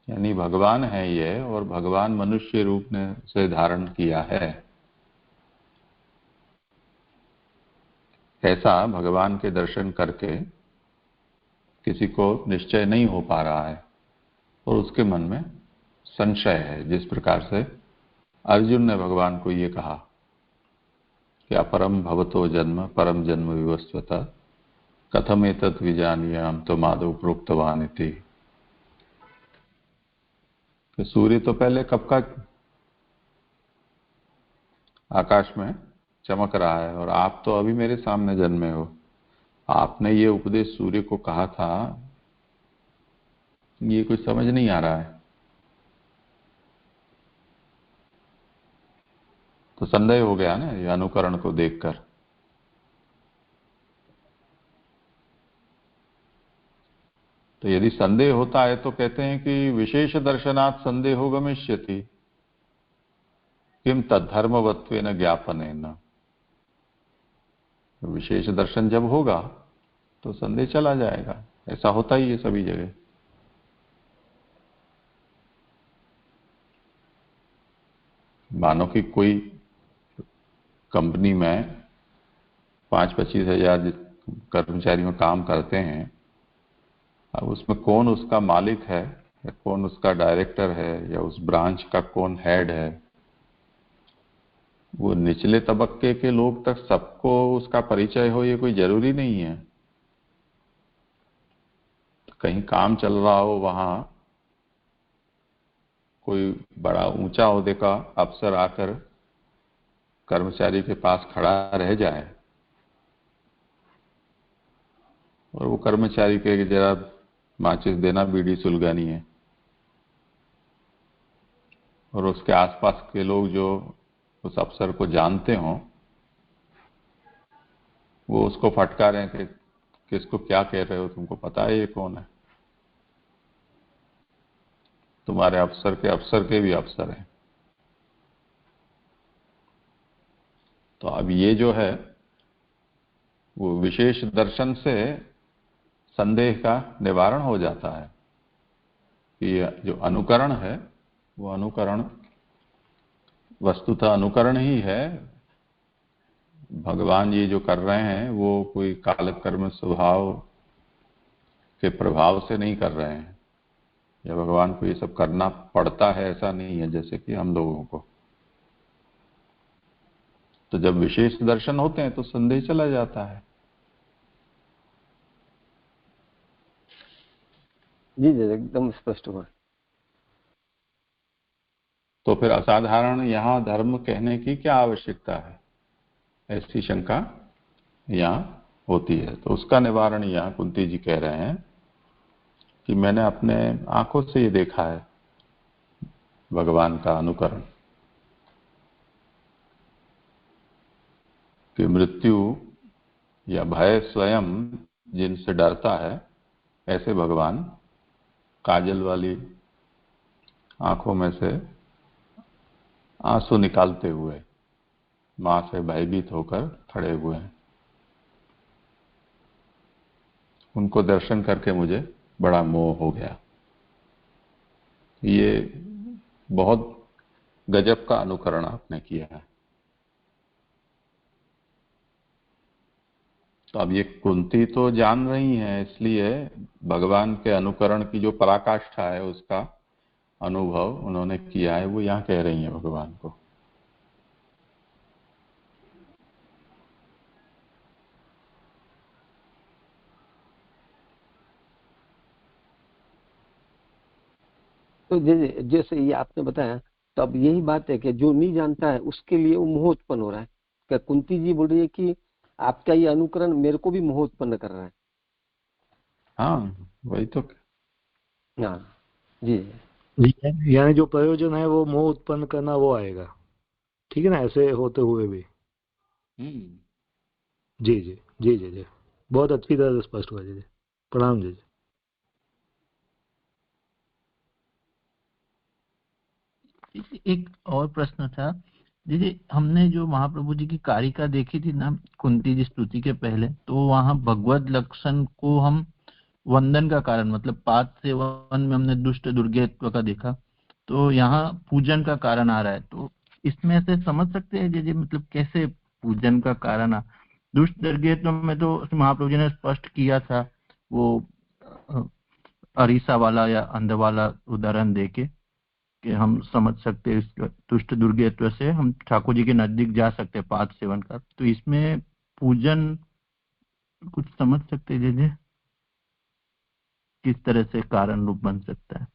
यानी भगवान है ये, और भगवान मनुष्य रूप ने से धारण किया है, ऐसा भगवान के दर्शन करके किसी को निश्चय नहीं हो पा रहा है और उसके मन में संशय है। जिस प्रकार से अर्जुन ने भगवान को ये कहा कि अपरम भवतो जन्म परम जन्म विवस्वता कथम एतत् विजानीयाम तो माधव प्रोक्तवान इति। कि सूर्य तो पहले कब का आकाश में चमक रहा है और आप तो अभी मेरे सामने जन्मे हो। आपने ये उपदेश सूर्य को कहा था, ये कुछ समझ नहीं आ रहा है। तो संदेह हो गया ना ये अनुकरण को देखकर। तो यदि संदेह होता है तो कहते हैं कि विशेष दर्शनात् संदेहो गमिष्यति किम तद्धर्मवत्वेन ज्ञापनेन। विशेष दर्शन जब होगा तो संदेह चला जाएगा। ऐसा होता ही है सभी जगह। मानो कि कोई कंपनी में 5-25 हजार कर्मचारी में काम करते हैं, अब उसमें कौन उसका मालिक है या कौन उसका डायरेक्टर है या उस ब्रांच का कौन हेड है, वो निचले तबक्के के लोग तक सबको उसका परिचय हो ये कोई जरूरी नहीं है। कहीं काम चल रहा हो, वहां कोई बड़ा ऊंचा ओहदे का अफसर आकर कर्मचारी के पास खड़ा रह जाए और वो कर्मचारी के जरा माचिस देना, बीड़ी सुलगानी है, और उसके आसपास के लोग जो उस अफसर को जानते हों वो उसको फटकारें कि किसको क्या कह रहे हो, तुमको पता है ये कौन है, तुम्हारे अफसर के भी अफसर हैं। तो अब ये जो है वो विशेष दर्शन से संदेह का निवारण हो जाता है कि जो अनुकरण है वो अनुकरण वस्तुतः अनुकरण ही है। भगवान ये जो कर रहे हैं वो कोई कालकर्म स्वभाव के प्रभाव से नहीं कर रहे हैं, या भगवान को ये सब करना पड़ता है ऐसा नहीं है जैसे कि हम लोगों को। तो जब विशेष दर्शन होते हैं तो संदेह चला जाता है। जी जी एकदम स्पष्ट हुआ। तो फिर असाधारण यहाँ धर्म कहने की क्या आवश्यकता है, ऐसी शंका यहाँ होती है। तो उसका निवारण यहाँ कुंती जी कह रहे हैं कि मैंने अपने आंखों से ये देखा है भगवान का अनुकरण, कि मृत्यु या भय स्वयं जिनसे डरता है, ऐसे भगवान काजल वाली आंखों में से आंसू निकालते हुए मां से भयभीत होकर खड़े हुए हैं। उनको दर्शन करके मुझे बड़ा मोह हो गया। ये बहुत गजब का अनुकरण आपने किया है। तो अब ये कुंती तो जान रही हैं, इसलिए भगवान के अनुकरण की जो पराकाष्ठा है उसका अनुभव उन्होंने किया है, वो यहाँ कह रही हैं भगवान को। तो जैसे ये आपने बताया, तो अब यही बात है कि जो नहीं जानता है उसके लिए वो मोह उत्पन्न हो रहा है। क्या कुंती जी बोल रही है कि आपका ये अनुकरण मेरे को भी मोह उत्पन्न कर रहा है। हाँ वही तो। हाँ जी यानी जो प्रयोजन है वो मोह उत्पन्न करना वो आएगा, ठीक है ना, ऐसे होते हुए भी। जी जी जी जी जी बहुत अच्छी तरह से स्पष्ट हुआ जी। प्रणाम जी। एक और प्रश्न था जी, हमने जो महाप्रभु जी की कारिका देखी थी ना कुंती जी स्तुति के पहले, तो वहाँ भगवत लक्षण को हम वंदन का कारण मतलब पाद सेवन में हमने दुष्ट दुर्गेत्व का देखा, तो यहाँ पूजन का कारण आ रहा है। तो इसमें से समझ सकते हैं जी मतलब कैसे पूजन का कारण दुष्ट दुर्गेत्व में तो महाप्रभु जी ने स्पष्ट किया था, वो अरीसा वाला या अंध वाला उदाहरण देके कि हम समझ सकते हैं इस दुष्ट दुर्गेत्व से हम ठाकुर जी के नजदीक जा सकते हैं पाद सेवन का। तो इसमें पूजन कुछ समझ सकते हैं जी किस तरह से कारण रूप बन सकता है।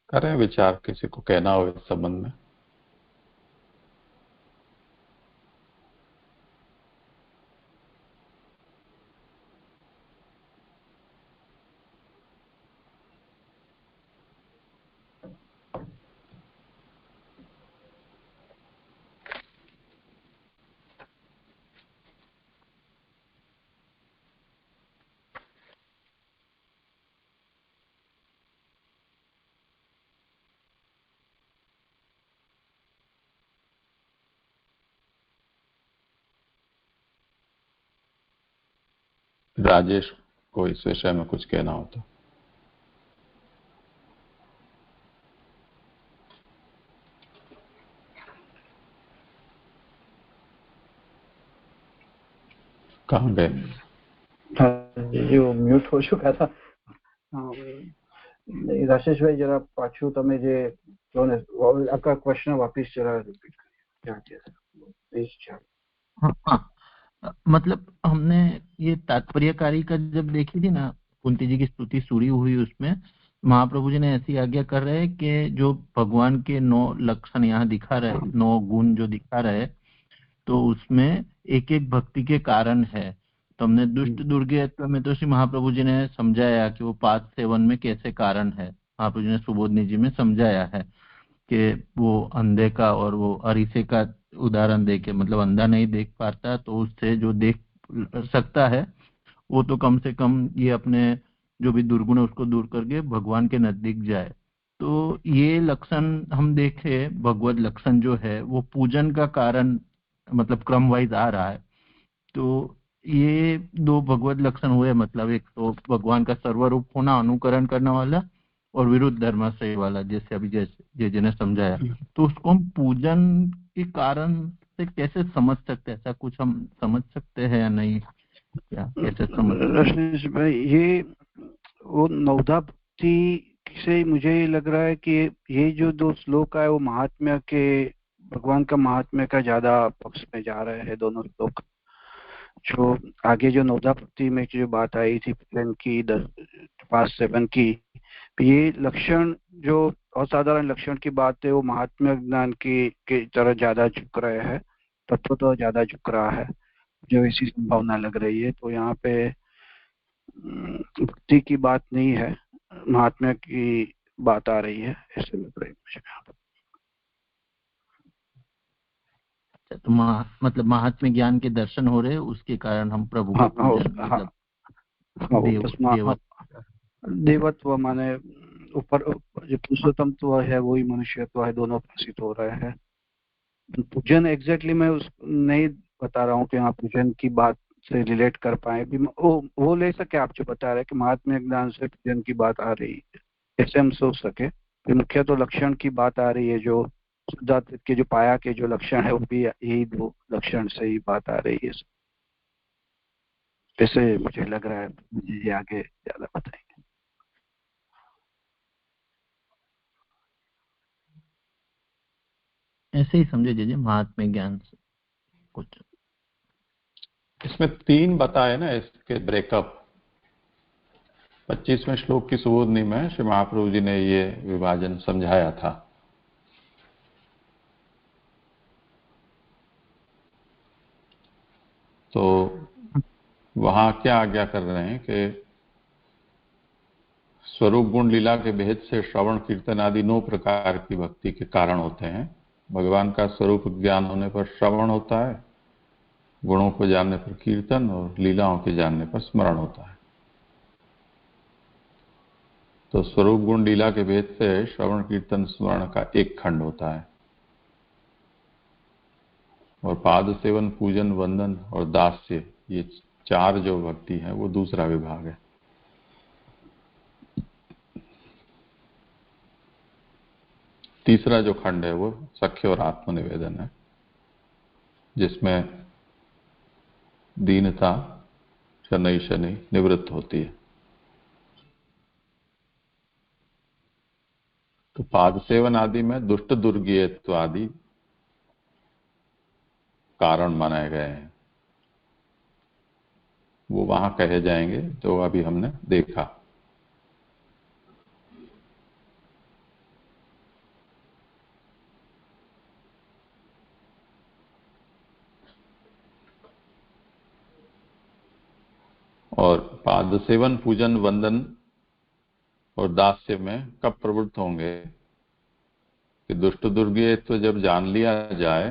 करें विचार, किसी को कहना हो इस संबंध में। राजेश को इस विषय में कुछ कहना हो तो। कहाँ गए? हाँ जी, वो म्यूट हो चुका था। રાશેશભાઈ જરા પાછું તમે જે જો ને આપકા ક્વેશ્ચન વાપસ જરા રિપીટ કरिए क्या क्या प्लीज। हाँ, मतलब हमने ये तात्पर्यकारी का जब देखी थी ना, कुंती जी की स्तुति सुनी हुई, उसमें महाप्रभु जी ने ऐसी आज्ञा कर रहे हैं कि जो भगवान के 9 लक्षण यहाँ दिखा रहे, 9 गुण जो दिखा रहे, तो उसमें एक एक भक्ति के कारण है। तो हमने दुष्ट दुर्गेत्व में तो श्री महाप्रभु जी ने समझाया कि वो पाद सेवन में कैसे कारण है। महाप्रभु जी ने सुबोधनी जी में समझाया है कि वो अंधे का और वो अरीसे का उदाहरण देके, मतलब अंधा नहीं देख पाता तो उससे जो देख सकता है वो तो कम से कम ये अपने जो भी दुर्गुण है उसको दूर करके भगवान के नजदीक जाए। तो ये लक्षण हम देखे, भगवत लक्षण जो है वो पूजन का कारण मतलब क्रम वाइज आ रहा है। तो ये 2 भगवत लक्षण हुए, मतलब एक तो भगवान का सर्वरूप होना, अनुकरण करने वाला, और विरुद्ध धर्माश्रय वाला, जैसे अभी जैसे ने समझाया। तो उसको हम पूजन के कारण से कैसे समझ सकते हैं? ऐसा कुछ हम समझ सकते हैं या नहीं? क्या कैसे समझ? रश्मिश भाई, ये वो नवधा भक्ति से मुझे लग रहा है कि ये जो 2 श्लोक है वो महात्म्य के, भगवान का महात्म्य का ज्यादा पक्ष में जा रहे हैं दोनों श्लोक। जो आगे जो नवधा भक्ति में जो बात आई थी प्लेन की 5-7 की, ये लक्षण जो असाधारण लक्षण की बात है वो महात्म्य ज्ञान की तरह ज्यादा झुक रहे हैं, तत्व तो ज्यादा झुक रहा है, जो ऐसी संभावना लग रही है। तो यहाँ पे भक्ति की बात नहीं है, महात्म्य की बात आ रही है, ऐसे लग रही है मुझे। तो मतलब महात्म्य ज्ञान के दर्शन हो रहे, उसके कारण हम प्रभु का पूजन, मतलब देवत्व माने ऊपर जो पुरुषोत्तम तो है वही मनुष्यत्व है, दोनों प्रसिद्ध हो रहे हैं। पूजन एग्जैक्टली मैं उस नहीं बता रहा हूँ कि यहाँ पूजन की बात से रिलेट कर पाए भी, वो ले सके आप जो बता रहे हैं कि महात्म्य ज्ञान से पूजन की बात आ रही है, ऐसे हम सोच सके। मुख्य तो लक्षण की बात आ रही है, जो शुद्धात्व के जो पाया के जो लक्षण है वो भी यही 2 लक्षण से ही बात आ रही है, ऐसे मुझे लग रहा है। मुझे आगे ज्यादा बताएंगे। ऐसे ही समझे दीजिए महात्म्य ज्ञान से कुछ। इसमें 3 बताए ना इसके ब्रेकअप। 25वें श्लोक की सुबोधनी में श्री महाप्रभु जी ने ये विभाजन समझाया था। तो वहां क्या आज्ञा कर रहे हैं कि स्वरूप गुण लीला के भेद से श्रवण कीर्तन आदि 9 प्रकार की भक्ति के कारण होते हैं। भगवान का स्वरूप ज्ञान होने पर श्रवण होता है, गुणों को जानने पर कीर्तन, और लीलाओं के जानने पर स्मरण होता है। तो स्वरूप गुण लीला के भेद से श्रवण कीर्तन स्मरण का एक खंड होता है, और पाद सेवन पूजन वंदन और दास्य, ये 4 जो भक्ति है वो दूसरा विभाग है। तीसरा जो खंड है वो सख्य और आत्मनिवेदन है, जिसमें दीनता शनै शनै निवृत्त होती है। तो पाद सेवन आदि में दुष्ट दुर्गेयत्व आदि कारण माने गए हैं, वो वहां कहे जाएंगे, जो अभी हमने देखा। और पाद सेवन, पूजन, वंदन और दास्य में कब प्रवृत्त होंगे कि दुष्ट दुर्गे तो जब जान लिया जाए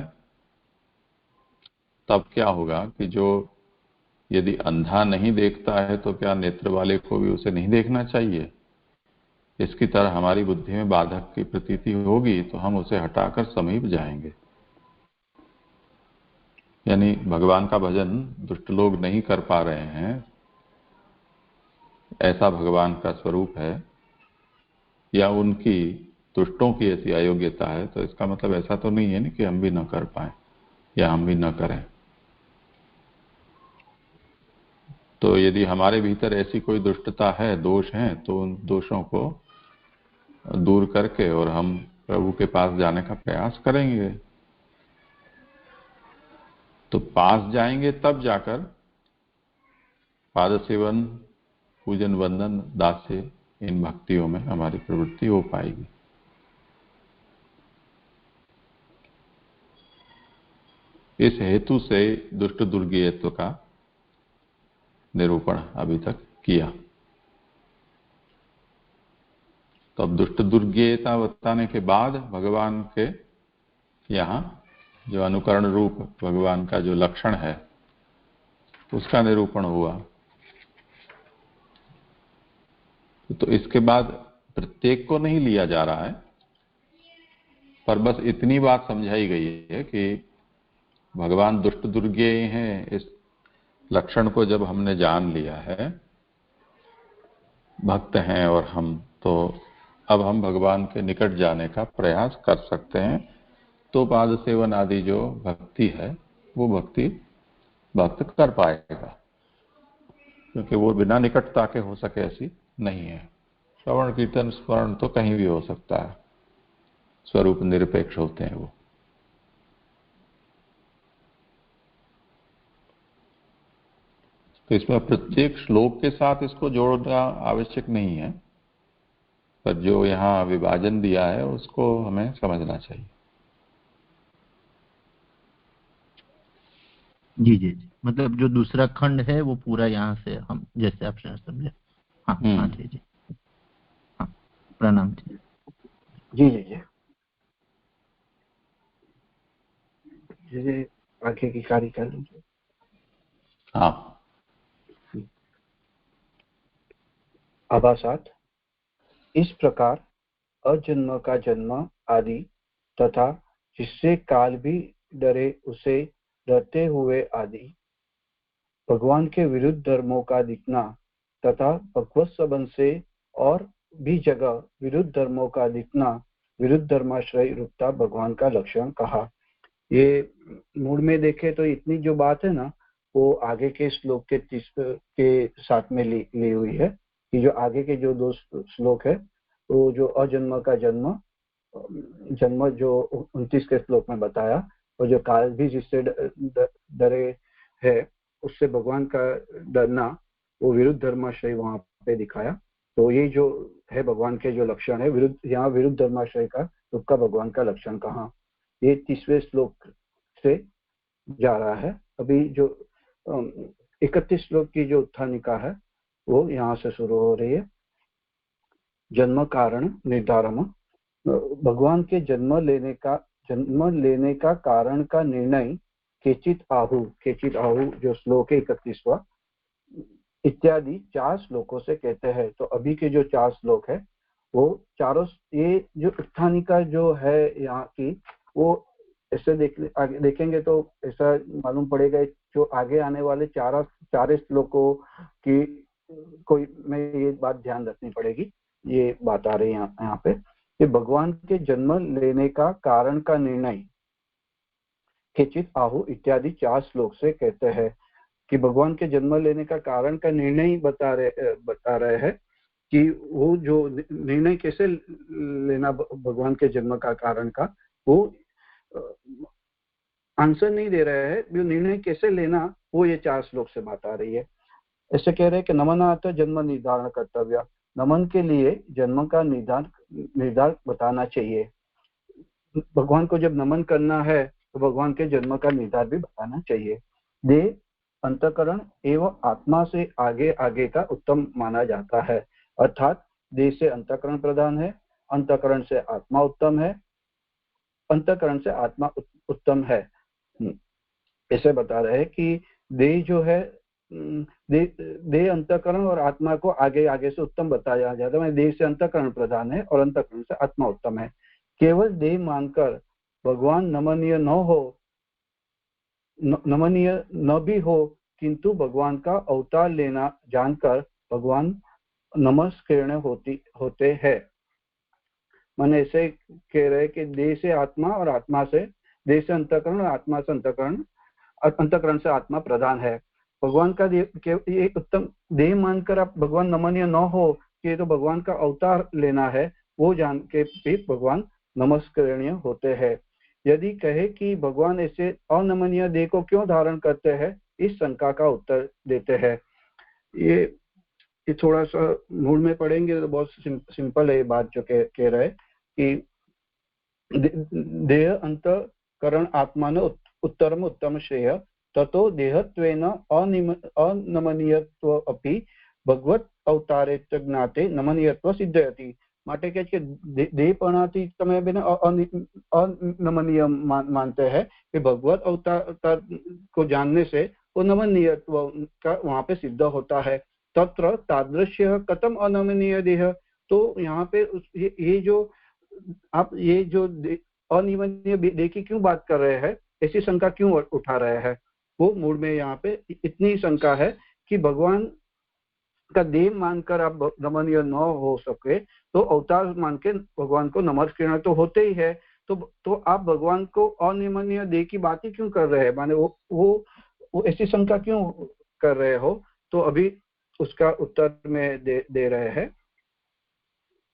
तब क्या होगा कि जो यदि अंधा नहीं देखता है तो क्या नेत्र वाले को भी उसे नहीं देखना चाहिए? इसकी तरह हमारी बुद्धि में बाधक की प्रतीति होगी तो हम उसे हटाकर समीप जाएंगे। यानी भगवान का भजन दुष्ट लोग नहीं कर पा रहे हैं, ऐसा भगवान का स्वरूप है, या उनकी दुष्टों की ऐसी अयोग्यता है, तो इसका मतलब ऐसा तो नहीं है ना कि हम भी न कर पाए या हम भी न करें। तो यदि हमारे भीतर ऐसी कोई दुष्टता है, दोष हैं, तो उन दोषों को दूर करके और हम प्रभु के पास जाने का प्रयास करेंगे। तो पास जाएंगे तब जाकर पाद सेवन, पूजन, वंदन, दास्य इन भक्तियों में हमारी प्रवृत्ति हो पाएगी। इस हेतु से दुष्ट दुर्गेयत्व का निरूपण अभी तक किया। तो अब दुष्ट दुर्गेयता बताने के बाद भगवान के यहाँ जो अनुकरण रूप भगवान का जो लक्षण है उसका निरूपण हुआ। तो इसके बाद प्रत्येक को नहीं लिया जा रहा है, पर बस इतनी बात समझाई गई है कि भगवान दुष्ट दुर्गेय हैं। इस लक्षण को जब हमने जान लिया है, भक्त हैं और हम, तो अब हम भगवान के निकट जाने का प्रयास कर सकते हैं। तो पाद सेवन आदि जो भक्ति है वो भक्ति भक्त कर पाएगा, क्योंकि वो बिना निकटता के हो सके ऐसी नहीं है। श्रवण कीर्तन स्मरण तो कहीं भी हो सकता है, स्वरूप निरपेक्ष होते हैं वो। तो इसमें प्रत्येक श्लोक के साथ इसको जोड़ना आवश्यक नहीं है, पर जो यहाँ विभाजन दिया है उसको हमें समझना चाहिए। जी जी जी, मतलब जो दूसरा खंड है वो पूरा यहाँ से हम जैसे आपने समझे। हाँ हाँ जी जी, हाँ प्रणाम जी। जी जी जी जी, आगे की कार्य कर लीजिए। हाँ, आभासात इस प्रकार अजन्म का जन्म आदि तथा जिससे काल भी डरे उसे डरते हुए आदि भगवान के विरुद्ध धर्मों का दिखना तथा भगवत संबंध से और भी जगह विरुद्ध धर्मों का दिखना विरुद्ध धर्माश्रय रूपता भगवान का लक्षण कहा। ये मूड में देखे तो इतनी जो बात है ना वो आगे के श्लोक के साथ में ली हुई है कि जो आगे के जो 2 श्लोक है वो जो अजन्म का जन्म जो 29 के श्लोक में बताया, और जो काल भी जिससे डरे है उससे भगवान का डरना वो विरुद्ध धर्माश्रय वहां पे दिखाया। तो ये जो है भगवान के जो लक्षण है विरुद्ध, यहाँ विरुद्ध धर्माश्रय का उसका भगवान का लक्षण कहा, ये 30वें श्लोक से जा रहा है। अभी जो 31 श्लोक की जो उत्थानिका है वो यहाँ से शुरू हो रही है। जन्म कारण निर्धारण, भगवान के जन्म लेने का कारण का निर्णय केचित आहु जो श्लोक है 31वां इत्यादि 4 श्लोकों से कहते हैं। तो अभी के जो 4 श्लोक है वो चारों, ये जो उत्थानिका जो है यहाँ की वो ऐसे आगे देखेंगे तो ऐसा मालूम पड़ेगा जो आगे आने वाले 4 श्लोकों की कोई में ये बात ध्यान रखनी पड़ेगी। ये बात आ रही है यहाँ पे कि भगवान के जन्म लेने का कारण का निर्णय केचित आहु इत्यादि 4 श्लोक से कहते हैं कि भगवान के जन्म लेने का कारण का निर्णय बता रहे हैं कि वो जो निर्णय कैसे लेना भगवान के जन्म का कारण का, वो आंसर नहीं दे रहे हैं, जो निर्णय कैसे लेना वो ये 4 श्लोक से बात आ रही है। ऐसे कह रहे हैं कि नमनार्थ जन्म निर्धारण कर्तव्य, नमन के लिए जन्म का निर्धार बताना चाहिए। भगवान को जब नमन करना है तो भगवान के जन्म का निर्धार भी बताना चाहिए। दे अंतःकरण एवं आत्मा से आगे आगे का उत्तम माना जाता है। अर्थात देह से अंतःकरण प्रधान है, अंतःकरण से आत्मा उत्तम है, अंतःकरण से आत्मा उत्तम है। ऐसे बता रहे हैं कि देह जो है, देह अंतःकरण और आत्मा को आगे आगे से उत्तम बताया जाता है। देह से अंतःकरण प्रधान है और अंतःकरण से आत्मा उत्तम है। केवल देह मानकर भगवान नमनीय न हो, नमनीय न भी हो, किंतु भगवान का अवतार लेना जानकर भगवान नमस्करणीय होते हैं। माने ऐसे कह रहे कि देह से आत्मा और आत्मा से, देह से अंतःकरण और आत्मा से अंतःकरण, अंतःकरण से आत्मा प्रधान है। भगवान का ये उत्तम देह मानकर आप भगवान नमनीय न हो कि तो भगवान का अवतार लेना है, वो जान के भी भगवान नमस्करणीय होते हैं। यदि कहे कि भगवान ऐसे अनमनीय देह को क्यों धारण करते हैं, इस शंका का उत्तर देते हैं। ये थोड़ा सा मूल में पढ़ेंगे तो बहुत सिंपल है ये बात जो कह रहे कि देह अंतःकरण आत्मान उत्तरम उत्तम श्रेय ततो देहत्वेन अनमनीयत्व अपि भगवत अवतारे च ज्ञाते नमनीयत्व सिद्धयति। માટે કે છે દેહપણાથી તમે બેને अनमनीय मानते हैं कि भगवत अवतार को जानने से वो नमनीयत्व का वहां पे सिद्ध होता है। तत्र तादृश्य कथम अनमनीय देह, तो यहाँ पे ये जो आप ये जो अनिमनीय देह की क्यों बात कर रहे हैं, ऐसी शंका क्यों उठा रहे हैं, वो मूल में यहाँ पे इतनी शंका है कि भगवान का देह मानकर आप नमनीय न हो सके तो अवतार मान के भगवान को नमस्कार तो होते ही है, तो आप भगवान को अनिमनीय देह की बात ही क्यों कर रहे हैं, माने वो ऐसी शंका क्यों कर रहे हो। तो अभी उसका उत्तर में दे रहे हैं।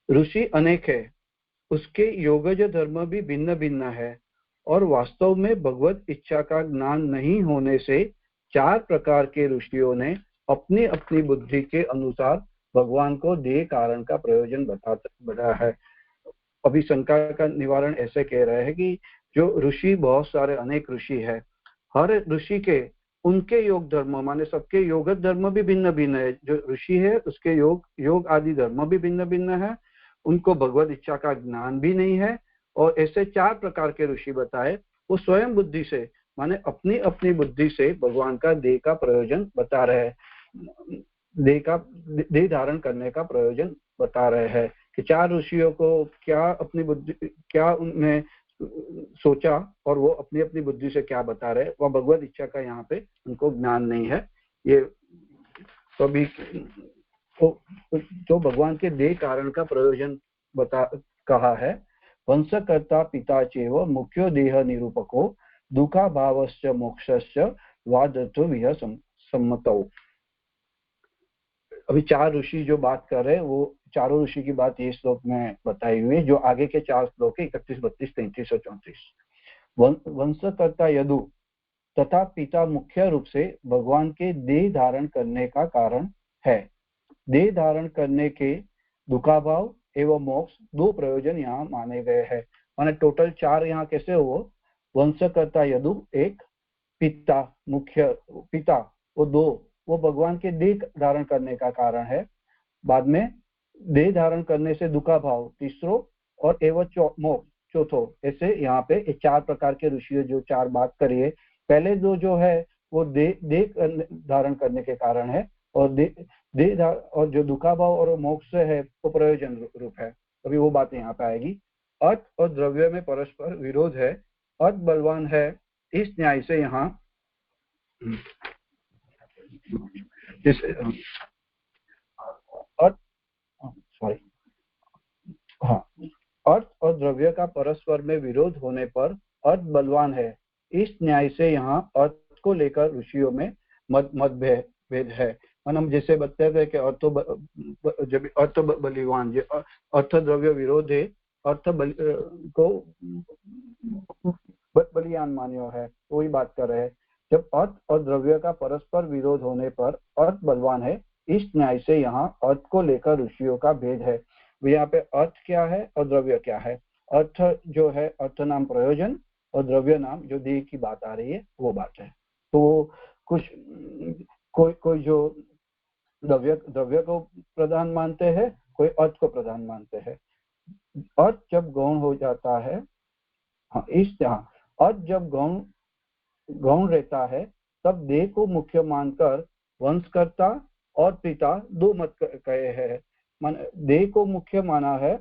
ऋषि अनेक है, उसके योगज धर्म भी भिन्न भिन्न है और वास्तव में भगवत इच्छा का ज्ञान नहीं होने से 4 प्रकार के ऋषियों ने अपनी अपनी बुद्धि के अनुसार भगवान को देह कारण का प्रयोजन बताया है। अभी शंका का निवारण ऐसे कह रहे हैं कि जो ऋषि बहुत सारे अनेक ऋषि है, हर ऋषि के उनके योग धर्म माने सबके योग धर्म भी भिन्न भिन्न है। जो ऋषि है उसके योग आदि धर्म भी भिन्न भिन्न है, उनको भगवत इच्छा का ज्ञान भी नहीं है। और ऐसे 4 प्रकार के ऋषि बताए, वो स्वयं बुद्धि से माने अपनी अपनी बुद्धि से भगवान का देह का प्रयोजन बता रहे हैं, देह धारण करने का प्रयोजन बता रहे हैं कि 4 ऋषियों को क्या अपनी बुद्धि, क्या उन्हें सोचा और वो अपनी अपनी बुद्धि से क्या बता रहे, वह भगवत इच्छा का यहाँ पे उनको ज्ञान नहीं है। ये सभी तो भगवान के देह कारण का प्रयोजन कहा है। वंशकर्ता पिता चेव मुख्यो देह निरूपको दुखा भावश्च मोक्षश्च वादतो विह सम्मतौ। अभी 4 ऋषि जो बात कर रहे हैं वो चारों ऋषि की बात ये श्लोक में बताई हुई है, जो आगे के 4 श्लोक है 31, 32, 33 और 34। वंशकर्ता यदु तथा पिता मुख्य रूप से भगवान के देह धारण करने का कारण है। देह धारण करने के दुखाभाव एवं मोक्ष 2 प्रयोजन यहाँ माने गए हैं। माने टोटल 4 यहाँ कैसे हो, वंशकर्ता यदु 1, पिता मुख्य पिता वो 2, वो भगवान के देह धारण करने का कारण है। बाद में देह धारण करने से दुखाभाव तीसरो और एवं मोक्ष चौथो। ऐसे यहाँ पे 4 प्रकार के ऋषि जो 4 बात करिए, पहले 2 जो है वो देह धारण करने के कारण है और और जो दुखाभाव और मोक्ष है वो प्रयोजन रूप है। अभी वो बातें यहाँ पे आएगी। अर्थ और द्रव्य में परस्पर विरोध है, अर्थ बलवान है, इस न्याय से यहाँ अर्थ और द्रव्य का परस्पर में विरोध होने पर अर्थ बलवान है, इस न्याय से यहाँ अर्थ को लेकर ऋषियों में मतभेद है। हम जैसे बताते हैं कि अर्थ बलिवान, अर्थ द्रव्य विरोध है, अर्थ को बलियान मान्यो है, वही बात कर रहे हैं। जब अर्थ और द्रव्य का परस्पर विरोध होने पर अर्थ बलवान है, इस न्याय से यहाँ अर्थ को लेकर ऋषियों का भेद है। यहाँ पे अर्थ क्या है और द्रव्य क्या है। अर्थ जो है, अर्थ नाम प्रयोजन और द्रव्य नाम जो देह की बात आ रही है वो बात है। तो कुछ कोई जो द्रव्य को प्रधान मानते हैं, कोई अर्थ को प्रधान मानते हैं। अर्थ जब गौण हो जाता है, अर्थ जब गौण रहता है तब देह को मुख्य मानकर वंशकर्ता और पिता दो मत कहे हैं। देह को मुख्य माना है,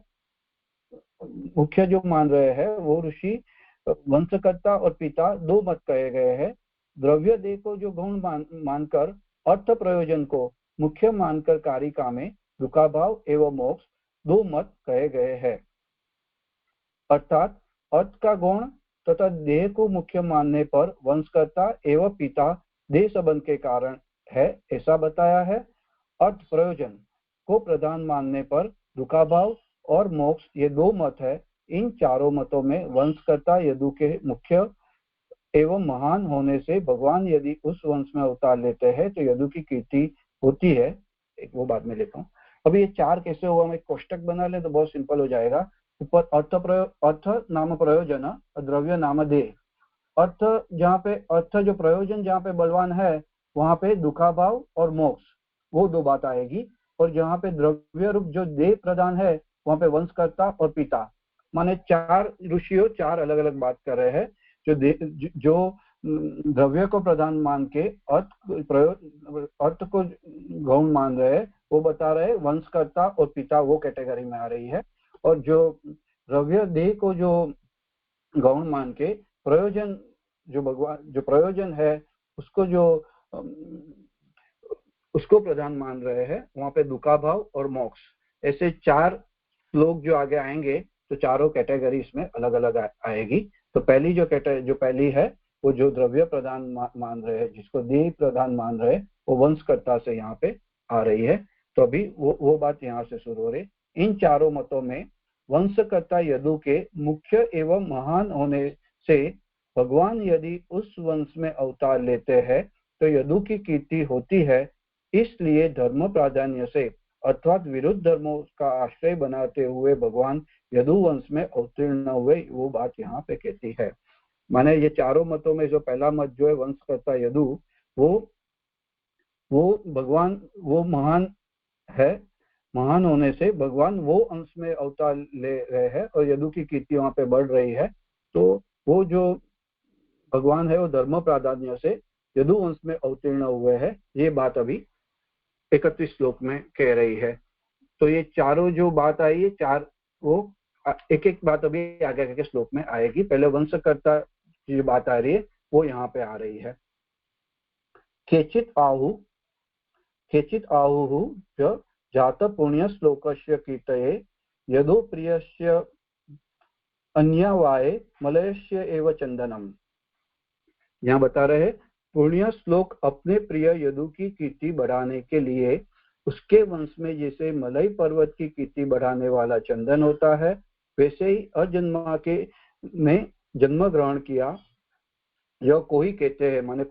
मुख्य जो मान रहे हैं वो ऋषि वंशकर्ता और पिता दो मत कहे गए हैं। द्रव्य देह को जो गौण मानकर अर्थ प्रयोजन को मुख्य मानकर कारिका में दुखाभाव एवं मोक्ष दो मत कहे गए हैं। अर्थात अर्थ का गौण तथा देह को मुख्य मानने पर वंशकर्ता एवं पिता देह संबंध के कारण है, ऐसा बताया है। अर्थ प्रयोजन को प्रधान मानने पर दुखाभाव और मोक्ष ये दो मत है। इन चारों मतों में वंशकर्ता यदु के मुख्य एवं महान होने से भगवान यदि उस वंश में अवतार लेते हैं तो यदु की कीर्ति होती है। एक वो बाद में लेता हूँ। अभी ये चार कैसे हुआ, हम एक कोष्टक बना ले तो बहुत सिंपल हो जाएगा। ऊपर अर्थ नाम प्रयोजन, द्रव्य नाम देह। अर्थ जहाँ पे अर्थ जो प्रयोजन जहाँ पे बलवान है वहां पे दुखाभाव और मोक्ष वो दो बात आएगी, और जहाँ पे द्रव्य रूप जो देह प्रधान है वहां पे वंशकर्ता और पिता। माने चार ऋषियों चार अलग अलग बात कर रहे हैं। जो द्रव्य को प्रधान मान के अर्थ को गौण मान रहे हैं वो बता रहे वंशकर्ता और पिता वो कैटेगरी में आ रही है। और जो द्रव्य देह को जो गौण मान के प्रयोजन जो भगवान जो प्रयोजन है उसको प्रधान मान रहे हैं, वहां पे दुखाभाव और मोक्ष। ऐसे चार श्लोक जो आगे आएंगे तो चारों कैटेगरी इसमें अलग अलग आएगी। तो पहली जो पहली है वो जो द्रव्य प्रधान मान रहे हैं, जिसको देह प्रधान मान रहे हैं, वो वंशकर्ता से यहाँ पे आ रही है। तो अभी वो बात यहाँ से शुरू हो रही। इन चारों मतों में वंशकर्ता यदु के मुख्य एवं महान होने से भगवान यदि उस वंश में अवतार लेते हैं तो यदु की कीर्ति होती है। इसलिए धर्म प्राधान्य से अर्थात विरुद्ध धर्मों का आश्रय बनाते हुए भगवान यदु वंश में अवतीर्ण हुए, वो बात यहाँ पे कहती है। माने ये चारों मतों में जो पहला मत जो है वंशकर्ता यदु, वो भगवान वो महान है, महान होने से भगवान वो अंश में अवतार ले रहे हैं और यदु की कीर्ति वहां पे बढ़ रही है। तो वो जो भगवान है वो धर्म प्राधान्य से यदु वंश में अवतीर्ण हुए हैं, ये बात अभी 31 श्लोक में कह रही है। तो ये चारों जो बात आई है चार, वो एक एक बात अभी आगे के श्लोक में आएगी। पहले वंशकर्ता की जो बात आ रही है वो यहाँ पे आ रही है। केचित आहु च जात पुण्य श्लोकस्य कीर्तये यदो प्रियस्य अन्यवाये मलयस्य एव चंदनम। यहाँ बता रहे पुण्य श्लोक अपने प्रिय यदु की कीर्ति बढ़ाने के लिए उसके वंश में जैसे मलय पर्वत की कीर्ति बढ़ाने वाला चंदन होता है, वैसे ही अजन्मा के ने जन्म ग्रहण किया। यह कोई कहते हैं माने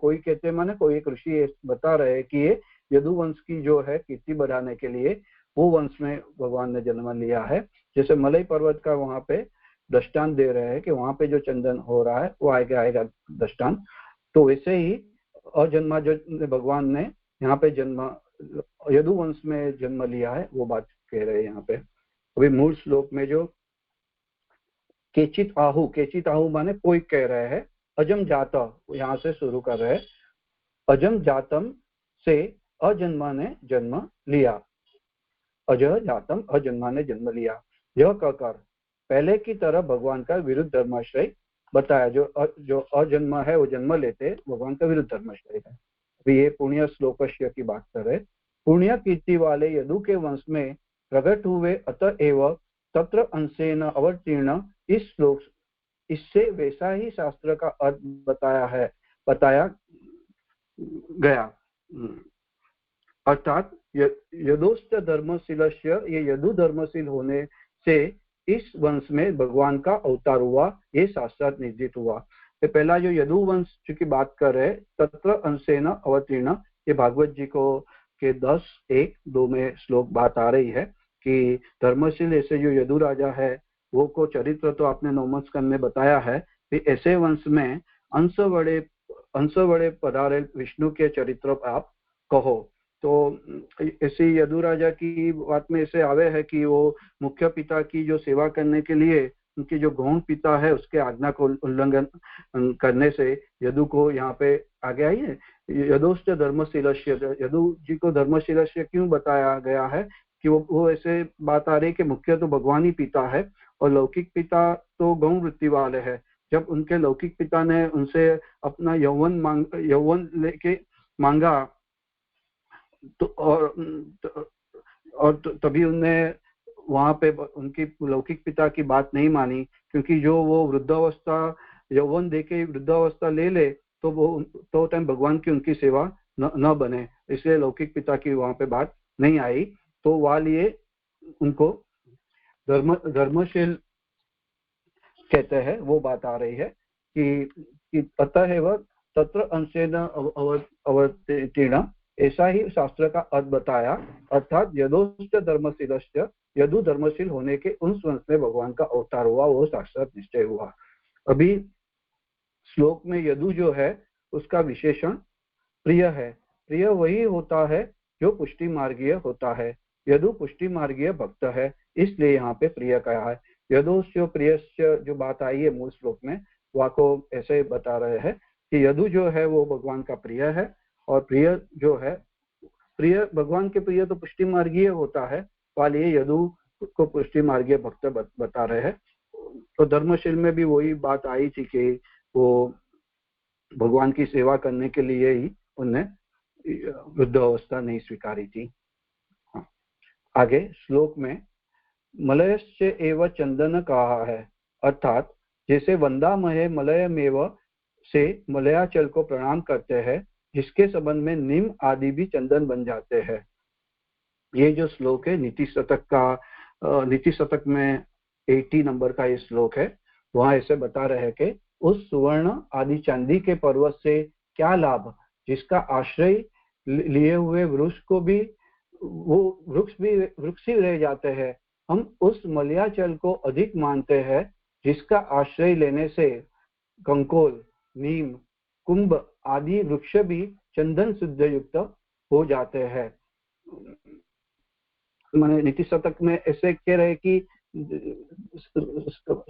कोई एक ऋषि बता रहे हैं कि ये यदु वंश की जो है कीर्ति बढ़ाने के लिए वो वंश में भगवान ने जन्म लिया है। जैसे मलय पर्वत का वहां पे दृष्टांत दे रहे हैं कि वहां पे जो चंदन हो रहा है वो आएगा दृष्टांत। तो वैसे ही अजन्मा जो भगवान ने यहाँ पे यदु वंश में जन्म लिया है वो बात कह रहे हैं यहाँ पे। अभी मूल श्लोक में जो केचित आहु माने कोई कह रहे हैं, अजम जात यहाँ से शुरू कर रहे हैं। अजम जातम से अजन्मा ने जन्म लिया, अजन्मा ने जन्म लिया। यह कहकर पहले की तरह भगवान का विरुद्ध धर्माश्रय बताया। जो अजन्मा है वो जन्म लेते भगवान का विरुद्ध धर्माश्रय है। अभी ये पुण्य श्लोकस्य की बात कर रहे। पुण्य कीर्ति वाले यदु के वंश में प्रकट हुए, अतएव तत्र अंशेन अवतीर्ण। इस श्लोक इससे वैसा ही शास्त्र का अर्थ बताया गया। अर्थात यदोस्त धर्मशीलस्य, ये यदु धर्मशील होने से इस वंश में भगवान का अवतार हुआ, ये शास्त्रार्थ निर्दिष्ट हुआ। तो पहला जो यदु वंश की बात कर रहे तत्र अंशेन अवतीर्ण, ये भागवत जी को के 10:1-2 में श्लोक बात आ रही है कि धर्मशील ऐसे जो यदु राजा है वो को चरित्र तो आपने 9वें स्कंद में बताया है। फिर ऐसे वंश में अंश बड़े अंश बड़े पधारे विष्णु के चरित्र आप कहो। तो ऐसी यदु राजा की बात में ऐसे आवे है कि वो मुख्य पिता की जो सेवा करने के लिए उनके जो गौण पिता है उसके आज्ञा को उल्लंघन करने से यदु को यहाँ पे आगे आई है। यदुश्च धर्मशीलस्य, यदु जी को धर्मशीलस्य क्यों बताया गया है कि वो ऐसे बात आ रही कि मुख्य तो भगवान ही पिता है और लौकिक पिता तो गौण वृत्ति वाले हैं। जब उनके लौकिक पिता ने उनसे अपना यौवन लेके मांगा तो और तभी उनने वहां पे उनकी लौकिक पिता की बात नहीं मानी, क्योंकि जो वो वृद्धावस्था यौवन देके वृद्धावस्था ले ले तो वो तो टाइम भगवान की उनकी सेवा न बने, इसलिए लौकिक पिता की वहां पे बात नहीं आई। तो वहां लिए उनको धर्मशील कहते हैं। वो बात आ रही है कि अतः वह तत्र अंशेन अवतीर्ण, ऐसा ही शास्त्र का अर्थ बताया, अर्थात यदुश्च धर्मशीलस्य, यदु धर्मशील होने के उन वंश में भगवान का अवतार हुआ, वो साक्षात निश्चय हुआ। अभी श्लोक में यदु जो है उसका विशेषण प्रिय है। प्रिय वही होता है जो पुष्टि मार्गीय होता है। यदु पुष्टि मार्गीय भक्त है, इसलिए यहाँ पे प्रिय कहा है। यदुस्य प्रियस्य जो बात आई है मूल श्लोक में, वह को ऐसे बता रहे हैं कि यदु जो है वो भगवान का प्रिय है, और प्रिय जो है प्रिय भगवान के प्रिय तो पुष्टि मार्गीय होता है, वाले यदु को पुष्टि मार्गीय भक्त बता रहे हैं। तो धर्मशील में भी वही बात आई थी कि वो भगवान की सेवा करने के लिए ही उन्हें वृद्ध अवस्था नहीं स्वीकारी थी। आगे श्लोक में मलयस्य एव चंदन कहा है, अर्थात जैसे वंदामहे मलयमेव से मलयाचल को प्रणाम करते हैं, जिसके संबंध में निम आदि भी चंदन बन जाते हैं। ये जो श्लोक है नीति शतक में 80 नंबर का ये श्लोक है। वहां ऐसे बता रहे हैं कि उस सुवर्ण आदि चांदी के पर्वत से क्या लाभ, जिसका आश्रय लिए हुए वृक्ष को भी वो वृक्ष ही रह जाते हैं। हम उस मलयाचल को अधिक मानते हैं, जिसका आश्रय लेने से कंकोल, नीम, कुंभ आदि वृक्ष भी चंदन शुद्ध युक्त हो जाते हैं। मैंने नीति शतक में ऐसे कह रहे कि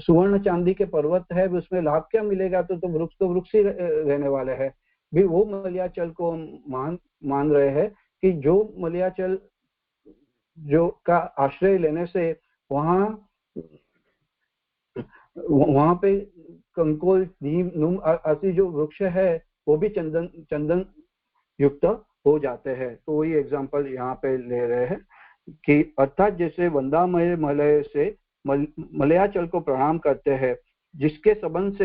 सुवर्ण चांदी के पर्वत है, उसमें लाभ क्या मिलेगा, तो वृक्ष ही रहने वाले हैं। भी वो मलयाचल को मान रहे हैं कि जो मलयाचल जो का आश्रय लेने से वहां पे कंकोल, नीम, नुम आदि जो वृक्ष है वो भी चंदन युक्त हो जाते हैं। तो वही एग्जांपल यहाँ पे ले रहे हैं कि अर्थात जैसे वंदामय मलय से मलयाचल को प्रणाम करते हैं, जिसके संबंध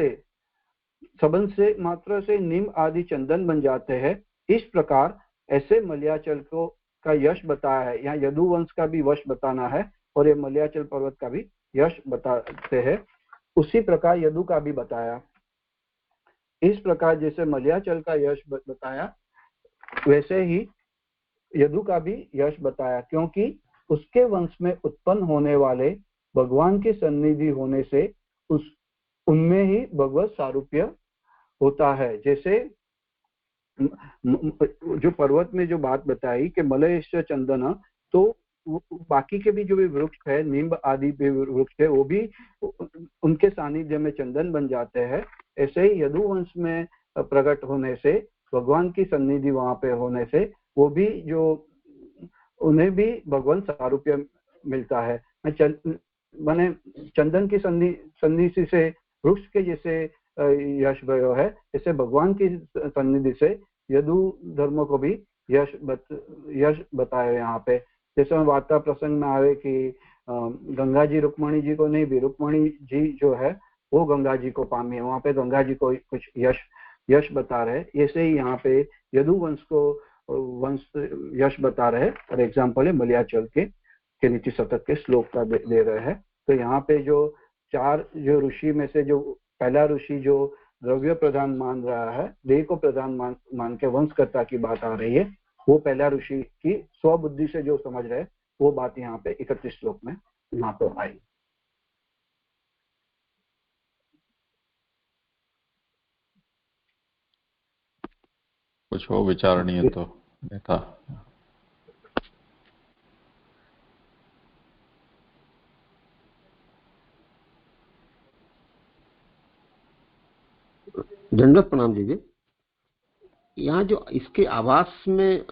से मात्र से नीम आदि चंदन बन जाते हैं, इस प्रकार ऐसे मलयाचल को का यश बताया है। यहाँ यदुवंश का भी वश बताना है और ये मलयाचल पर्वत का भी यश बताते हैं। उसी प्रकार यदु का भी बताया। इस प्रकार जैसे मलयाचल का यश बताया, वैसे ही यदु का भी यश बताया, क्योंकि उसके वंश में उत्पन्न होने वाले भगवान की सन्निधि होने से उनमें ही भगवत सारूप्य होता है। जैसे जो पर्वत में जो बात बताई कि मलयश्च चंदन, तो बाकी के भी जो भी वृक्ष है, नीम आदि भी वृक्ष है, वो भी उनके सानिध्य में चंदन बन जाते हैं। ऐसे ही यदुवंश में प्रकट होने से, भगवान की सन्निधि वहां पे होने से, वो भी जो उन्हें भी भगवान सारूप्य मिलता है। माने चंदन की सन्निधि से वृक्ष के जैसे यश भयो है, ऐसे भगवान की सन्निधि से यदु धर्म को भी यश बताए यहाँ पे। जैसे वार्ता प्रसंग में आवे कि गंगा जी रुक्मणी जी को नहीं भी, रुक्मणी जी जो है वो गंगा जी को पामी, वहां पे गंगा जी को कुछ यश बता रहे। ऐसे ही यहाँ पे यदु वंश को यश बता रहे। और एग्जाम्पल है मलयाचल के नीति शतक के श्लोक का दे रहे हैं। तो यहाँ पे जो 4 जो ऋषि में से जो पहला ऋषि जो द्रव्य प्रधान मान रहा है, देह को प्रधान मान के वंशकर्ता की बात आ रही है, वो पहला ऋषि की स्वबुद्धि से जो समझ रहे, वो बात यहाँ पे 31 श्लोक में यहाँ पे आई। कुछ हो विचारणीय तो नेता। दंडवत प्रणाम दीजिए। यहाँ जो इसके आभास में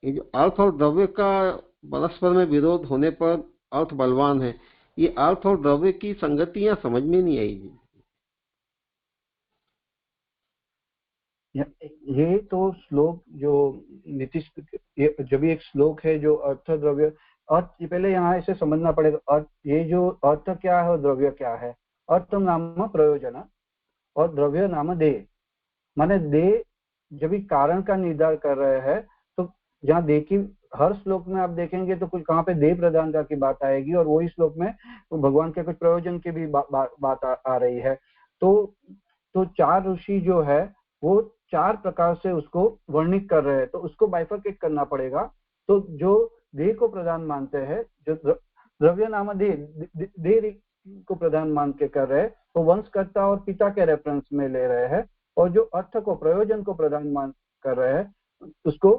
ये जो अर्थ और द्रव्य का परस्पर में विरोध होने पर अर्थ बलवान है, ये अर्थ और द्रव्य की संगतियां समझ में नहीं आई जी। ये तो श्लोक जो नीतीश, जब एक श्लोक है जो अर्थ द्रव्य, अर्थ पहले यहाँ इसे समझना पड़ेगा। अर्थ, ये जो अर्थ क्या है और द्रव्य क्या है। अर्थ नाम प्रयोजन और द्रव्य नाम देह। माने देह जब भी कारण का निर्धार कर रहे हैं, तो जहाँ देह की हर श्लोक में आप देखेंगे तो कुछ कहाँ पे देह प्रधानता की बात आएगी, और वही श्लोक में तो भगवान के कुछ प्रयोजन की भी बात आ रही है। तो चार ऋषि जो है वो चार प्रकार से उसको वर्णित कर रहे हैं, तो उसको बाइफरकेट करना पड़ेगा। तो जो देह को प्रधान मानते हैं, जो द्रव्य नाम देह को प्रधान मान के कर रहे हैं, तो वंशकर्ता और पिता के रेफरेंस में ले रहे हैं। और जो अर्थ को, प्रयोजन को प्रधान मान कर रहे हैं, उसको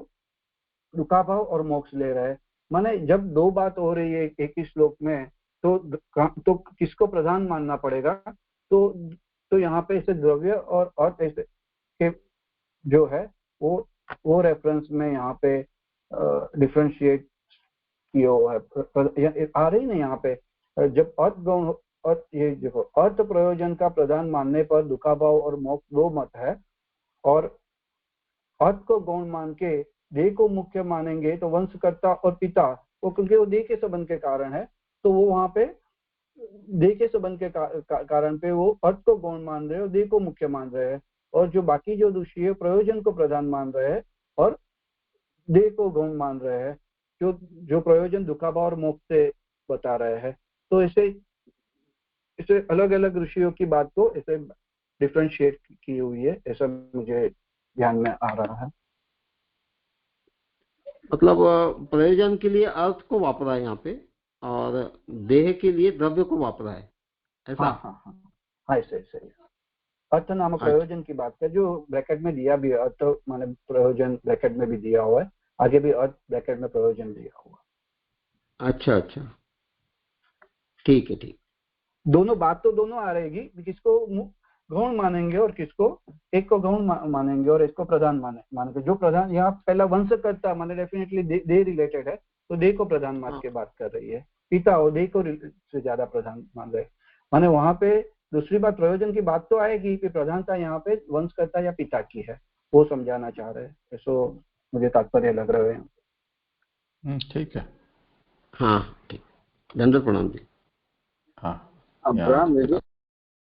दुखाभाव और मोक्ष ले रहे हैं। माने जब दो बात हो रही है एक ही श्लोक में, तो किसको प्रधान मानना पड़ेगा। तो यहाँ पे इसे द्रव्य और अर्थ ऐसे के जो है वो रेफरेंस में यहाँ पे डिफरेंशिएट किया हुआ है। आ रही ना यहाँ पे, जब अर्थ गौण और ये देखो, अर्थ प्रयोजन का प्रधान मानने पर दुखाभाव और मोक्ष दो मत है, और अर्थ को गौण मान के देह को मुख्य मानेंगे तो वंशकर्ता और पिता, वो क्योंकि वो देह के संबंध के कारण है, तो वो वहां पे देह के संबंध के कारण पे वो अर्थ को गौण मान रहे हैं और देह को मुख्य मान रहे हैं। और जो बाकी जो ऋषि है प्रयोजन को प्रधान मान रहे हैं और देह को गौण मान रहे हैं, जो प्रयोजन दुखाभाव और मोक्ष से बता रहे हैं। तो इसे अलग अलग ऋषियों की बात को ऐसे डिफरेंशिएट की हुई है, ऐसा मुझे ध्यान में आ रहा है। मतलब प्रयोजन के लिए अर्थ को वापरा है यहाँ पे, और देह के लिए द्रव्य को वापरा है, ऐसा। हाँ ऐसे अर्थ नाम प्रयोजन की बात है, जो ब्रैकेट में दिया भी है। अर्थ माने प्रयोजन ब्रैकेट में भी दिया हुआ है, आगे भी अर्थ ब्रैकेट में प्रयोजन दिया हुआ है। अच्छा, ठीक है। दोनों बात तो दोनों आ रहेगी, किसको गौण मानेंगे और किसको, एक को गौण मानेंगे और इसको प्रधान मानेंगे। जो प्रधान यहाँ पहला वंश करता माने डेफिनेटली देह रिलेटेड है, तो देह को प्रधान मान के बात कर रही है। पिता और देह को से ज्यादा प्रधान मान रहे, माने वहां पे दूसरी बात प्रयोजन की बात तो आएगी कि प्रधानता यहाँ पे वंशकर्ता या पिता की है, वो समझाना चाह रहे हैं। ऐसो मुझे तात्पर्य लग रहा है। ठीक है। हाँ ठीक, दंडवत प्रणाम जी। हाँ प्रणाम।